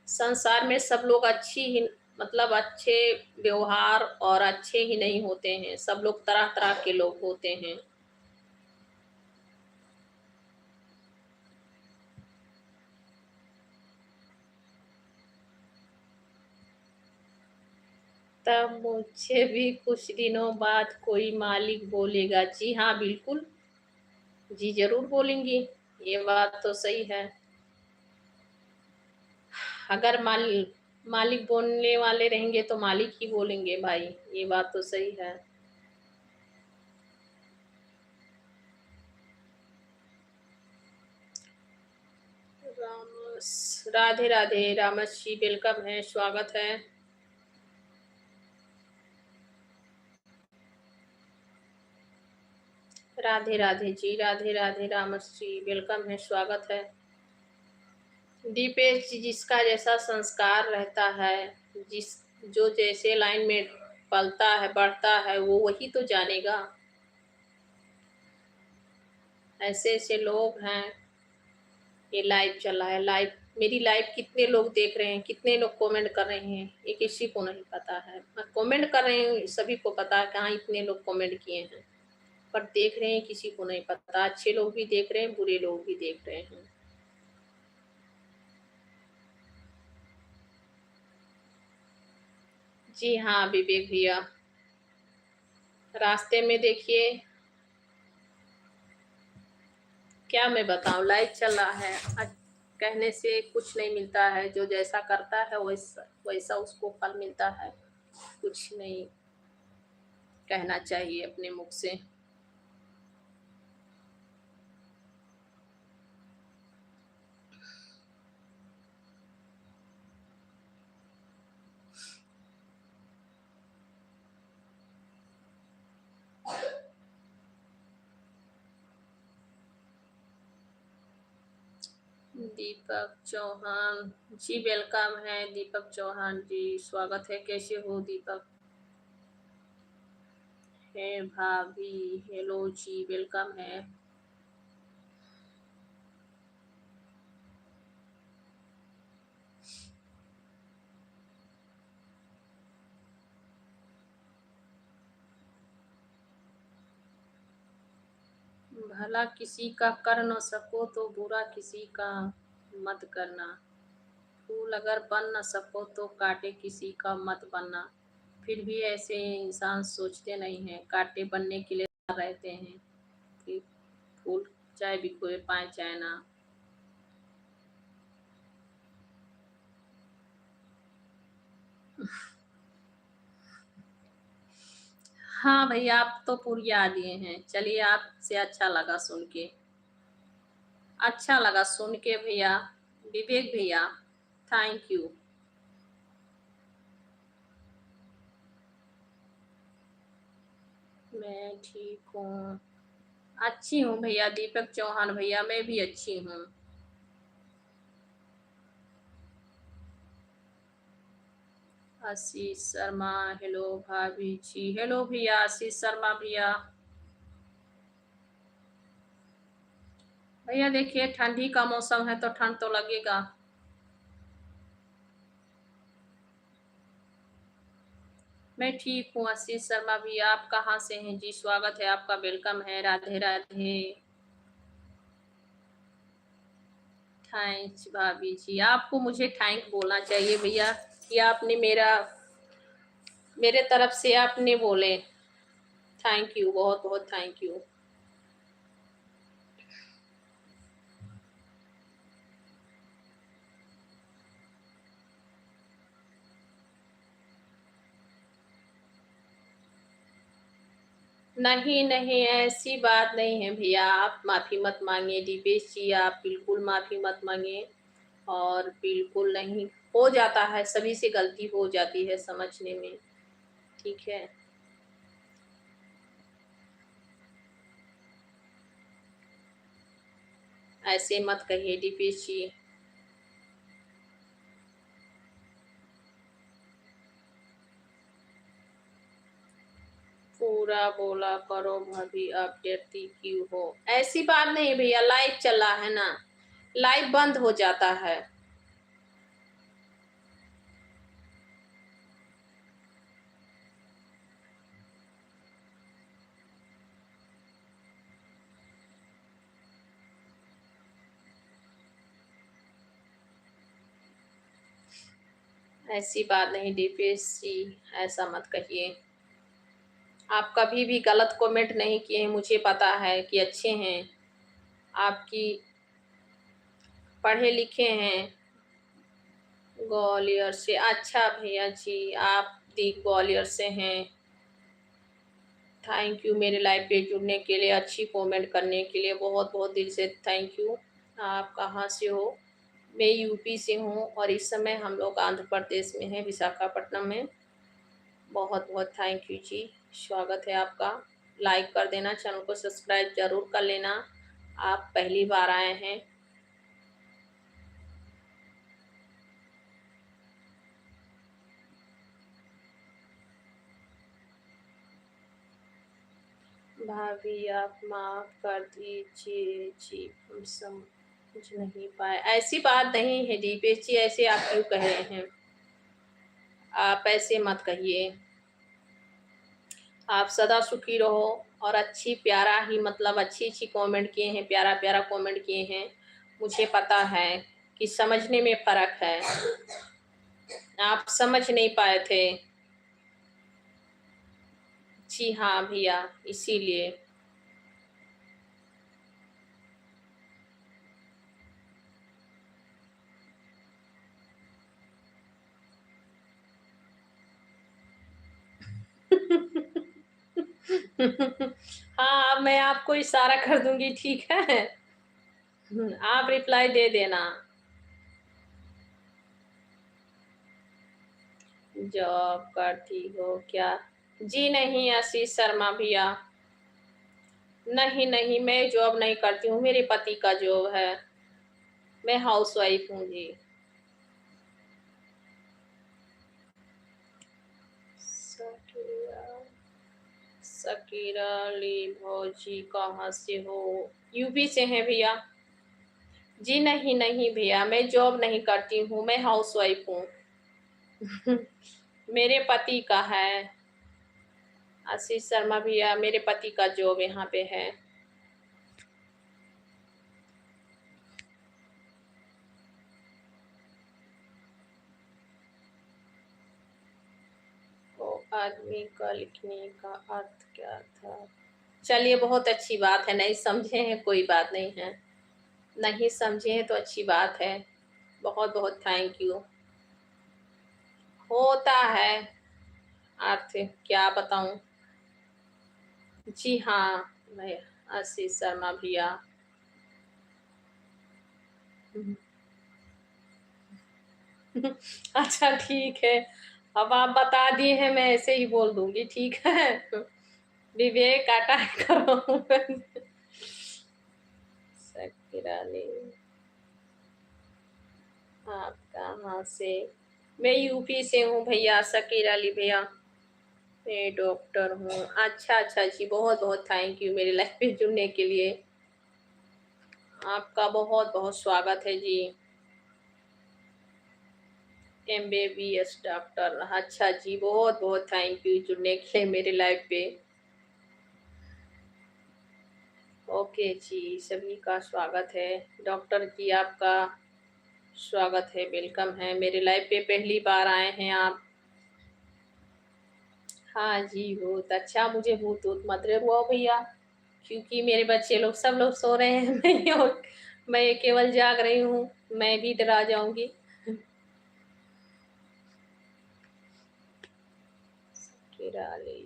संसार में सब लोग अच्छी ही, मतलब अच्छे व्यवहार और अच्छे ही नहीं होते हैं, सब लोग तरह तरह के लोग होते हैं। तब मुझे भी कुछ दिनों बाद कोई मालिक बोलेगा। जी हाँ बिल्कुल, जी जरूर बोलेंगी, ये बात तो सही है। अगर मालिक बोलने वाले रहेंगे तो मालिक ही बोलेंगे भाई, ये बात तो सही है। राधे राधे रामस जी, वेलकम है, स्वागत है। राधे राधे जी, राधे राधे रामस जी, वेलकम है, स्वागत है। दीपेश जी, जिसका जैसा संस्कार रहता है, जिस जो जैसे लाइन में पलता है बढ़ता है वो वही तो जानेगा। ऐसे ऐसे लोग हैं। ये लाइव चला है, लाइव मेरी लाइव कितने लोग देख रहे हैं, कितने लोग कमेंट कर रहे हैं, ये किसी को नहीं पता है। मैं कमेंट कर रही हूँ, सभी को पता है कहाँ इतने लोग कमेंट किए हैं, पर देख रहे हैं किसी को नहीं पता। अच्छे लोग भी देख रहे हैं, बुरे लोग भी देख रहे हैं। जी हाँ विवेक भैया, रास्ते में देखिए, क्या मैं बताऊं, लाइव चल रहा है। कहने से कुछ नहीं मिलता है, जो जैसा करता है वैसा वैसा उसको फल मिलता है। कुछ नहीं कहना चाहिए अपने मुख से। दीपक चौहान जी, वेलकम है दीपक चौहान जी, स्वागत है। कैसे हो दीपक? है भाभी, हेलो जी, वेलकम है। भला किसी का कर न सको तो बुरा किसी का मत करना। फूल अगर बन न सको तो कांटे किसी का मत बनना। फिर भी ऐसे इंसान सोचते नहीं हैं, कांटे बनने के लिए तैयार रहते हैं कि फूल चाहे बिखरे पाए चाहे ना। हाँ भैया, आप तो पूरी दिए हैं। चलिए, आपसे अच्छा लगा सुन के, अच्छा लगा सुन के भैया। विवेक भैया, थैंक यू। मैं ठीक हूँ, अच्छी हूँ भैया। दीपक चौहान भैया, मैं भी अच्छी हूँ। आशीष शर्मा, हेलो भाभी जी, हेलो भैया आशीष शर्मा भैया। भैया देखिए, ठंडी का मौसम है तो ठंड तो लगेगा। मैं ठीक हूँ आशीष शर्मा भैया, आप कहाँ से हैं जी? स्वागत है आपका, वेलकम है, राधे राधे। थैंक्स भाभी जी, आपको मुझे थैंक बोलना चाहिए भैया कि आपने मेरे तरफ से आपने बोले। थैंक यू, बहुत बहुत थैंक यू। नहीं नहीं, ऐसी बात नहीं है भैया, आप माफी मत मांगिए। दीपेश जी, आप बिल्कुल माफी मत मांगिए। और बिल्कुल नहीं, हो जाता है, सभी से गलती हो जाती है समझने में, ठीक है। ऐसे मत कहिए दीपेश जी। पूरा बोला करो भाभी, आप डरती क्यों हो? ऐसी बात नहीं भैया, लाइव चला है ना, लाइव बंद हो जाता है। ऐसी बात नहीं दीपेश जी, ऐसा मत कहिए। आप कभी भी गलत कमेंट नहीं किए हैं, मुझे पता है कि अच्छे हैं, आपकी पढ़े लिखे हैं, ग्वालियर से। अच्छा भैया जी, आप दी ग्वालियर से हैं। थैंक यू मेरे लाइव पे जुड़ने के लिए, अच्छी कमेंट करने के लिए, बहुत बहुत दिल से थैंक यू। आप कहाँ से हो? मैं यूपी से हूँ और इस समय हम लोग आंध्र प्रदेश में हैं, विशाखापट्टनम में। बहुत बहुत थैंक यू जी, स्वागत है आपका। लाइक कर देना, चैनल को सब्सक्राइब जरूर कर लेना, आप पहली बार आए हैं। भाभी आप माफ कर दीजिए जी, हम समझ नहीं पाए। ऐसी बात नहीं है दीपेश जी, ऐसे आप क्यों कह रहे हैं? आप ऐसे मत कहिए। आप सदा सुखी रहो और अच्छी प्यारा ही, मतलब अच्छी अच्छी कमेंट किए हैं, प्यारा प्यारा कमेंट किए हैं। मुझे पता है कि समझने में फर्क है, आप समझ नहीं पाए थे। जी हाँ भैया, इसीलिए। हाँ, अब मैं आपको इशारा कर दूंगी, ठीक है। आप रिप्लाई दे देना। जॉब करती हो क्या? जी नहीं आशीष शर्मा भैया, नहीं नहीं, मैं जॉब नहीं करती हूँ, मेरे पति का जॉब है, मैं हाउस वाइफ हूँ जी। सकीरा सकीरा ली भौजी कहाँ से हो? यूपी से हैं भैया। जी नहीं नहीं भैया, मैं जॉब नहीं करती हूँ, मैं हाउस वाइफ हूँ। मेरे पति का है। आशीष शर्मा भैया, मेरे पति का जॉब यहाँ पे है। तो आदमी का लिखने का अर्थ क्या था? चलिए, बहुत अच्छी बात है, नहीं समझे हैं कोई बात नहीं है, नहीं समझे हैं तो अच्छी बात है, बहुत बहुत थैंक यू। होता है अर्थ, क्या बताऊं। जी हाँ, मैं आशीष शर्मा भैया। अच्छा ठीक है, अब आप बता दिए हैं, मैं ऐसे ही बोल दूंगी, ठीक है। विवेक अटैक करो। सकिरानी, आप कहाँ से? मैं यूपी से हूँ भैया, शकीर अली भैया, मैं डॉक्टर हूँ। अच्छा अच्छा जी, बहुत बहुत थैंक यू मेरे लाइफ पे जुड़ने के लिए, आपका बहुत बहुत स्वागत है जी। MBBS डॉक्टर, अच्छा जी, बहुत बहुत थैंक यू जुड़ने के लिए मेरे लाइफ पे। ओके जी, सभी का स्वागत है। डॉक्टर जी आपका स्वागत है, वेलकम है, मेरे लाइफ पे पहली बार आए हैं आप। हाँ जी, बहुत अच्छा, मुझे भूत ऊत मत हुआ भैया, क्योंकि मेरे बच्चे लोग सब लोग सो रहे हैं। मैं केवल जाग रही हूँ, मैं भी डरा जाऊंगी। किराली,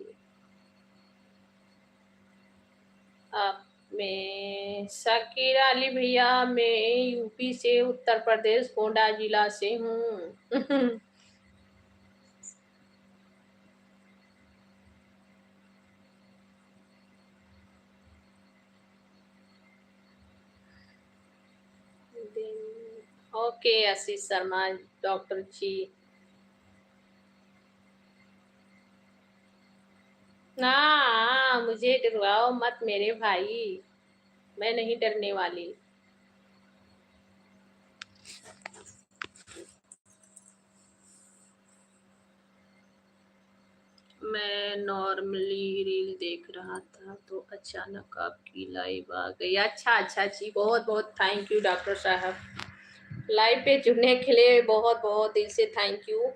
आप में शकीर अली भैया, मैं यूपी से, उत्तर प्रदेश, गोंडा जिला से हूँ। ओके आशीष शर्मा डॉक्टर जी। ना, मुझे डरवाओ मत मेरे भाई, मैं नहीं डरने वाली। मैं नॉर्मली रील देख रहा था तो अचानक आपकी लाइव आ गई। अच्छा अच्छा जी, बहुत बहुत थैंक यू डॉक्टर साहब, लाइव पे जुड़ने के लिए बहुत बहुत दिल से थैंक यू।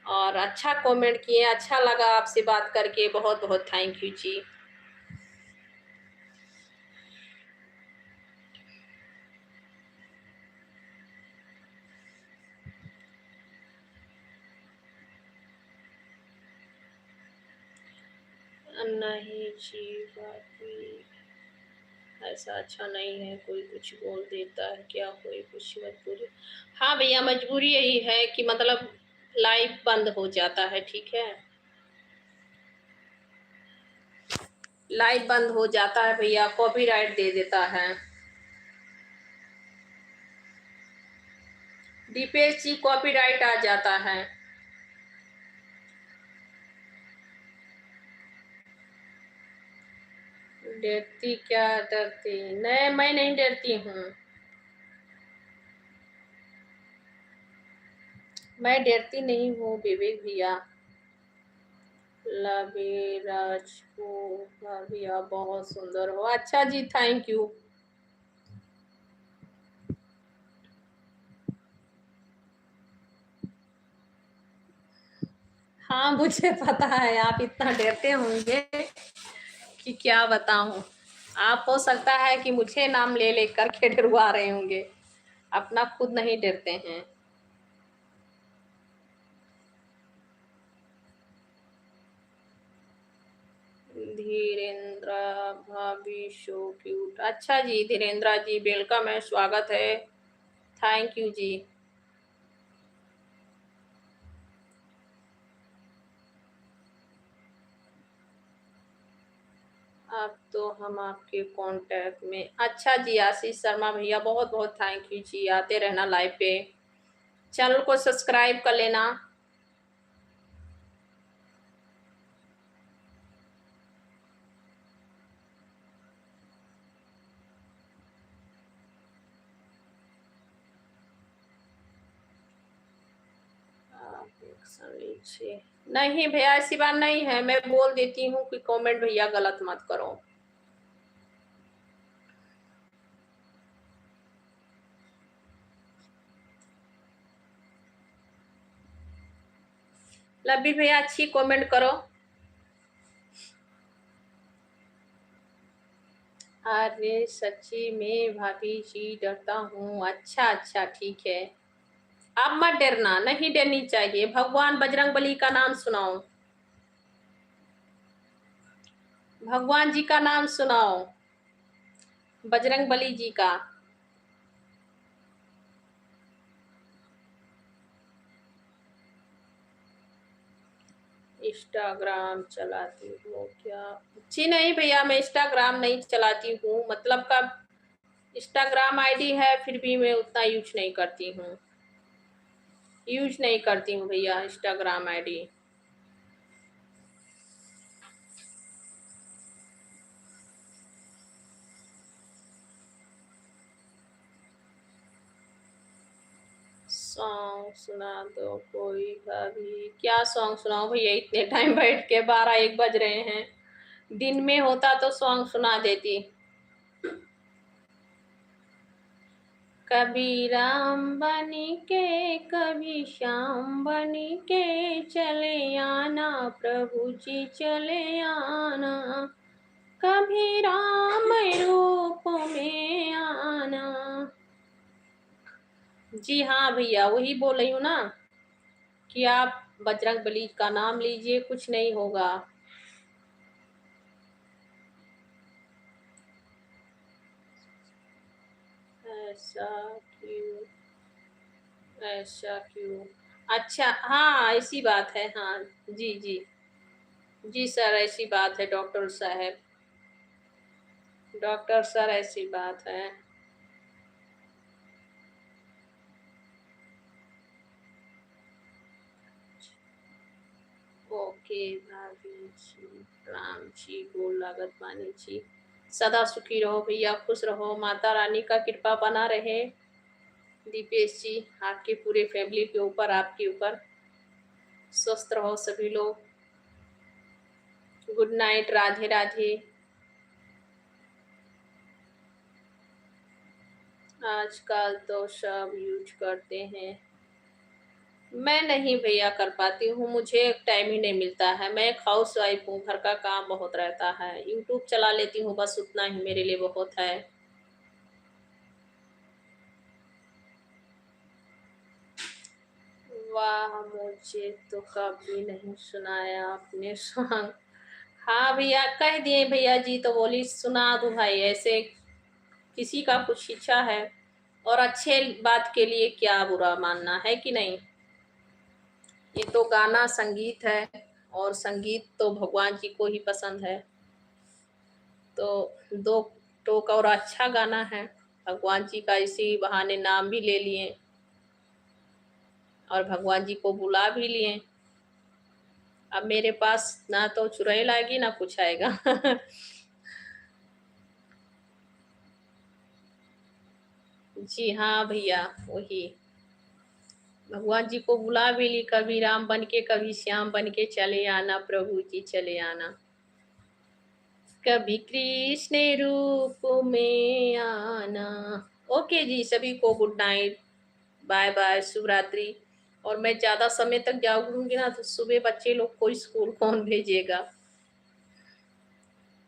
और अच्छा कमेंट किए, अच्छा लगा आपसे बात करके, बहुत बहुत थैंक यू जी। नहीं जी, बाकी ऐसा अच्छा नहीं है, कोई कुछ बोल देता है क्या, कोई कुछ मजबूरी। हाँ भैया, मजबूरी यही है कि मतलब लाइव बंद हो जाता है, ठीक है, लाइव बंद हो जाता है भैया, कॉपीराइट दे देता है। दीपेश जी, कॉपीराइट आ जाता है। डरती क्या, डरती नहीं, मैं नहीं डरती हूँ, मैं डरती नहीं हूँ विवेक भैया। लबेराज को भैया बहुत सुंदर हो। अच्छा जी, थैंक यू। हाँ मुझे पता है, आप इतना डरते होंगे कि क्या बताऊं। आप हो सकता है कि मुझे नाम ले लेकर के डरवा रहे होंगे, अपना खुद नहीं डरते हैं। धीरेन्द्र भाभी शो क्यूट। अच्छा जी धीरेन्द्र जी, वेलकम है, स्वागत है, थैंक यू जी। अब तो हम आपके कांटेक्ट में। अच्छा जी आशीष शर्मा भैया, बहुत बहुत थैंक यू जी, आते रहना लाइव पे, चैनल को सब्सक्राइब कर लेना। नहीं भैया, ऐसी बात नहीं है, मैं बोल देती हूँ कि कमेंट भैया गलत मत करो। लब्बी भैया अच्छी कमेंट करो। अरे सच्ची में भाभी जी डरता हूँ। अच्छा अच्छा ठीक है, आप मत डरना, नहीं डरनी चाहिए। भगवान बजरंगबली का नाम सुनाओ, भगवान जी का नाम सुनाओ, बजरंगबली जी का। इंस्टाग्राम चलाती हूँ क्या? जी नहीं भैया, मैं इंस्टाग्राम नहीं चलाती हूँ, मतलब का इंस्टाग्राम आईडी है, फिर भी मैं उतना यूज नहीं करती हूँ, यूज नहीं करती हूँ भैया इंस्टाग्राम आईडी। सॉन्ग सुना दो कोई भाभी। क्या सॉन्ग सुनाओ भैया, इतने टाइम बैठ के, 12-1 बज रहे हैं। दिन में होता तो सॉन्ग सुना देती। कभी राम बनी के, कभी श्याम बनी के चले आना, प्रभु जी चले आना, कभी राम रूप में आना। जी हाँ भैया, वही बोल रही हूँ ना कि आप बजरंगबली का नाम लीजिए, कुछ नहीं होगा। ऐसा क्यों, ऐसा क्यों? अच्छा, हाँ, ऐसी बात है, हाँ। जी, जी। जी सर, ऐसी बात है डॉक्टर साहब। डॉक्टर सर, ऐसी बात है। ओके भाभी जी, राम जी, गोल लागत मानी जी। सदा सुखी रहो भैया, खुश रहो, माता रानी का कृपा बना रहे। दीपेश जी, आपके पूरे फैमिली के ऊपर, आपके ऊपर। स्वस्थ रहो सभी लोग। Good night, Radhe Radhe. आजकल तो सब यूज करते हैं। मैं नहीं भैया कर पाती हूँ, मुझे टाइम ही नहीं मिलता है। मैं एक हाउस वाइफ हूँ, घर का काम बहुत रहता है। यूट्यूब चला लेती हूँ, बस उतना ही मेरे लिए बहुत है। वाह, मुझे तो कभी नहीं सुनाया आपने सॉन्ग। हाँ भैया, कह दिए भैया जी, तो बोली सुना दो भाई। ऐसे किसी का कुछ इच्छा है, और अच्छे बात के लिए क्या बुरा मानना है कि नहीं। ये तो गाना संगीत है, और संगीत तो भगवान जी को ही पसंद है। तो दो टोक और अच्छा गाना है। भगवान जी का इसी बहाने नाम भी ले लिए, और भगवान जी को बुला भी लिए। अब मेरे पास ना तो चुड़ैल आएगी ना कुछ आएगा। जी हाँ भैया, वही भगवान जी को बुला भी ली। कभी राम बन के, कभी श्याम बन के चले आना, प्रभु जी चले आना। कभी कृष्ण रूप में आना। ओके जी, सभी को गुड नाइट, बाय बाय, शुभ रात्रि। और मैं ज्यादा समय तक जागूंगी ना तो सुबह बच्चे लोग को स्कूल कौन भेजेगा।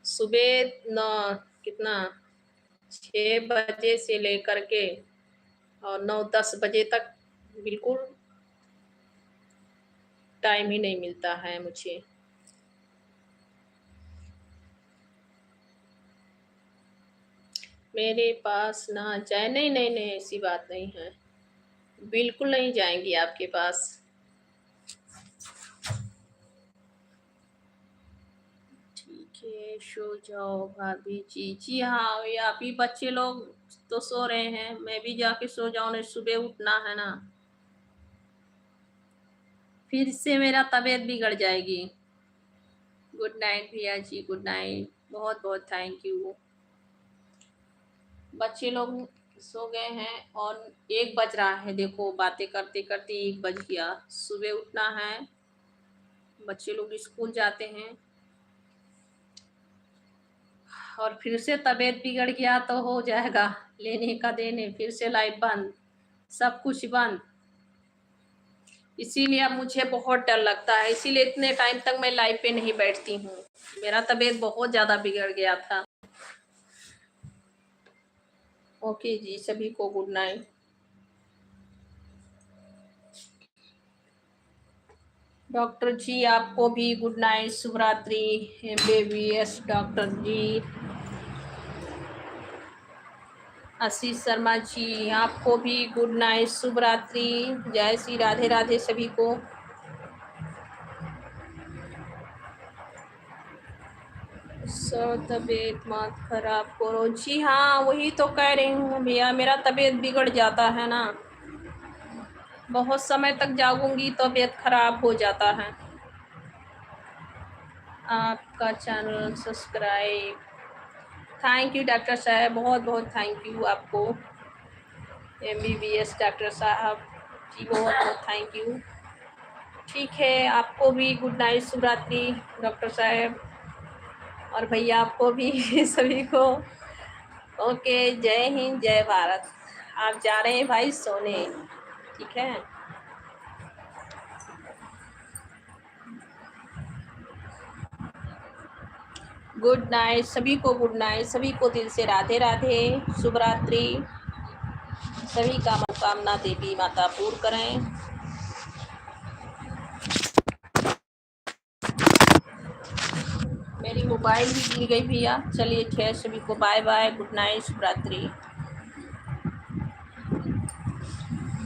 सुबह न कितना 6 बजे से लेकर के और 9-10 बजे तक बिल्कुल टाइम ही नहीं मिलता है मुझे। मेरे पास ना जाए, नहीं नहीं नहीं, ऐसी बात नहीं है। बिल्कुल नहीं जाएंगी आपके पास। ठीक है, सो जाओ भाभी जी। जी हाँ, ये अभी बच्चे लोग तो सो रहे हैं, मैं भी जाके सो जाऊं, नहीं सुबह उठना है ना। फिर से मेरा तबीयत बिगड़ जाएगी। गुड नाइट भैया जी, गुड नाइट, बहुत बहुत थैंक यू। बच्चे लोग सो गए हैं, और 1 बज रहा है, देखो बातें करते करते 1 बज गया। सुबह उठना है, बच्चे लोग स्कूल जाते हैं। और फिर से तबीयत बिगड़ गया तो हो जाएगा लेने का देने, फिर से लाइट बंद, सब कुछ बंद। इसीलिए अब मुझे बहुत डर लगता है, इसीलिए इतने टाइम तक मैं लाइव पे नहीं बैठती हूँ। मेरा तबीयत बहुत ज़्यादा बिगड़ गया था। ओके जी, सभी को गुड नाइट। डॉक्टर जी, आपको भी गुड नाइट, शुभ रात्रि। एमबीबीएस डॉक्टर जी। आशीष शर्मा जी, आपको भी गुड नाइट, शुभ रात्रि। जय श्री राधे राधे सभी को। सर, तबीयत मत खराब करो। जी हाँ, वही तो कह रही हूँ भैया, मेरा तबीयत बिगड़ जाता है ना। बहुत समय तक जागूंगी तो तबीयत खराब हो जाता है। आपका channel subscribe, thank you doctor साहब, बहुत बहुत थैंक यू आपको। एमबीबीएस डॉक्टर साहब जी, बहुत बहुत थैंक यू। ठीक है, आपको भी गुड नाइट, शुभ रात्रि डॉक्टर साहब, और भैया आपको भी। सभी को ओके, जय हिंद, जय भारत। आप जा रहे हैं भाई सोने, ठीक है। गुड नाइट सभी को, गुड नाइट सभी को, दिल से राधे राधे, शुभ रात्रि। सभी का मनोकामना देवी माता पूर्ण करें। मेरी मोबाइल भी गिर गई भैया। चलिए खैर, सभी को बाय बाय, गुड नाइट, शुभ रात्रि।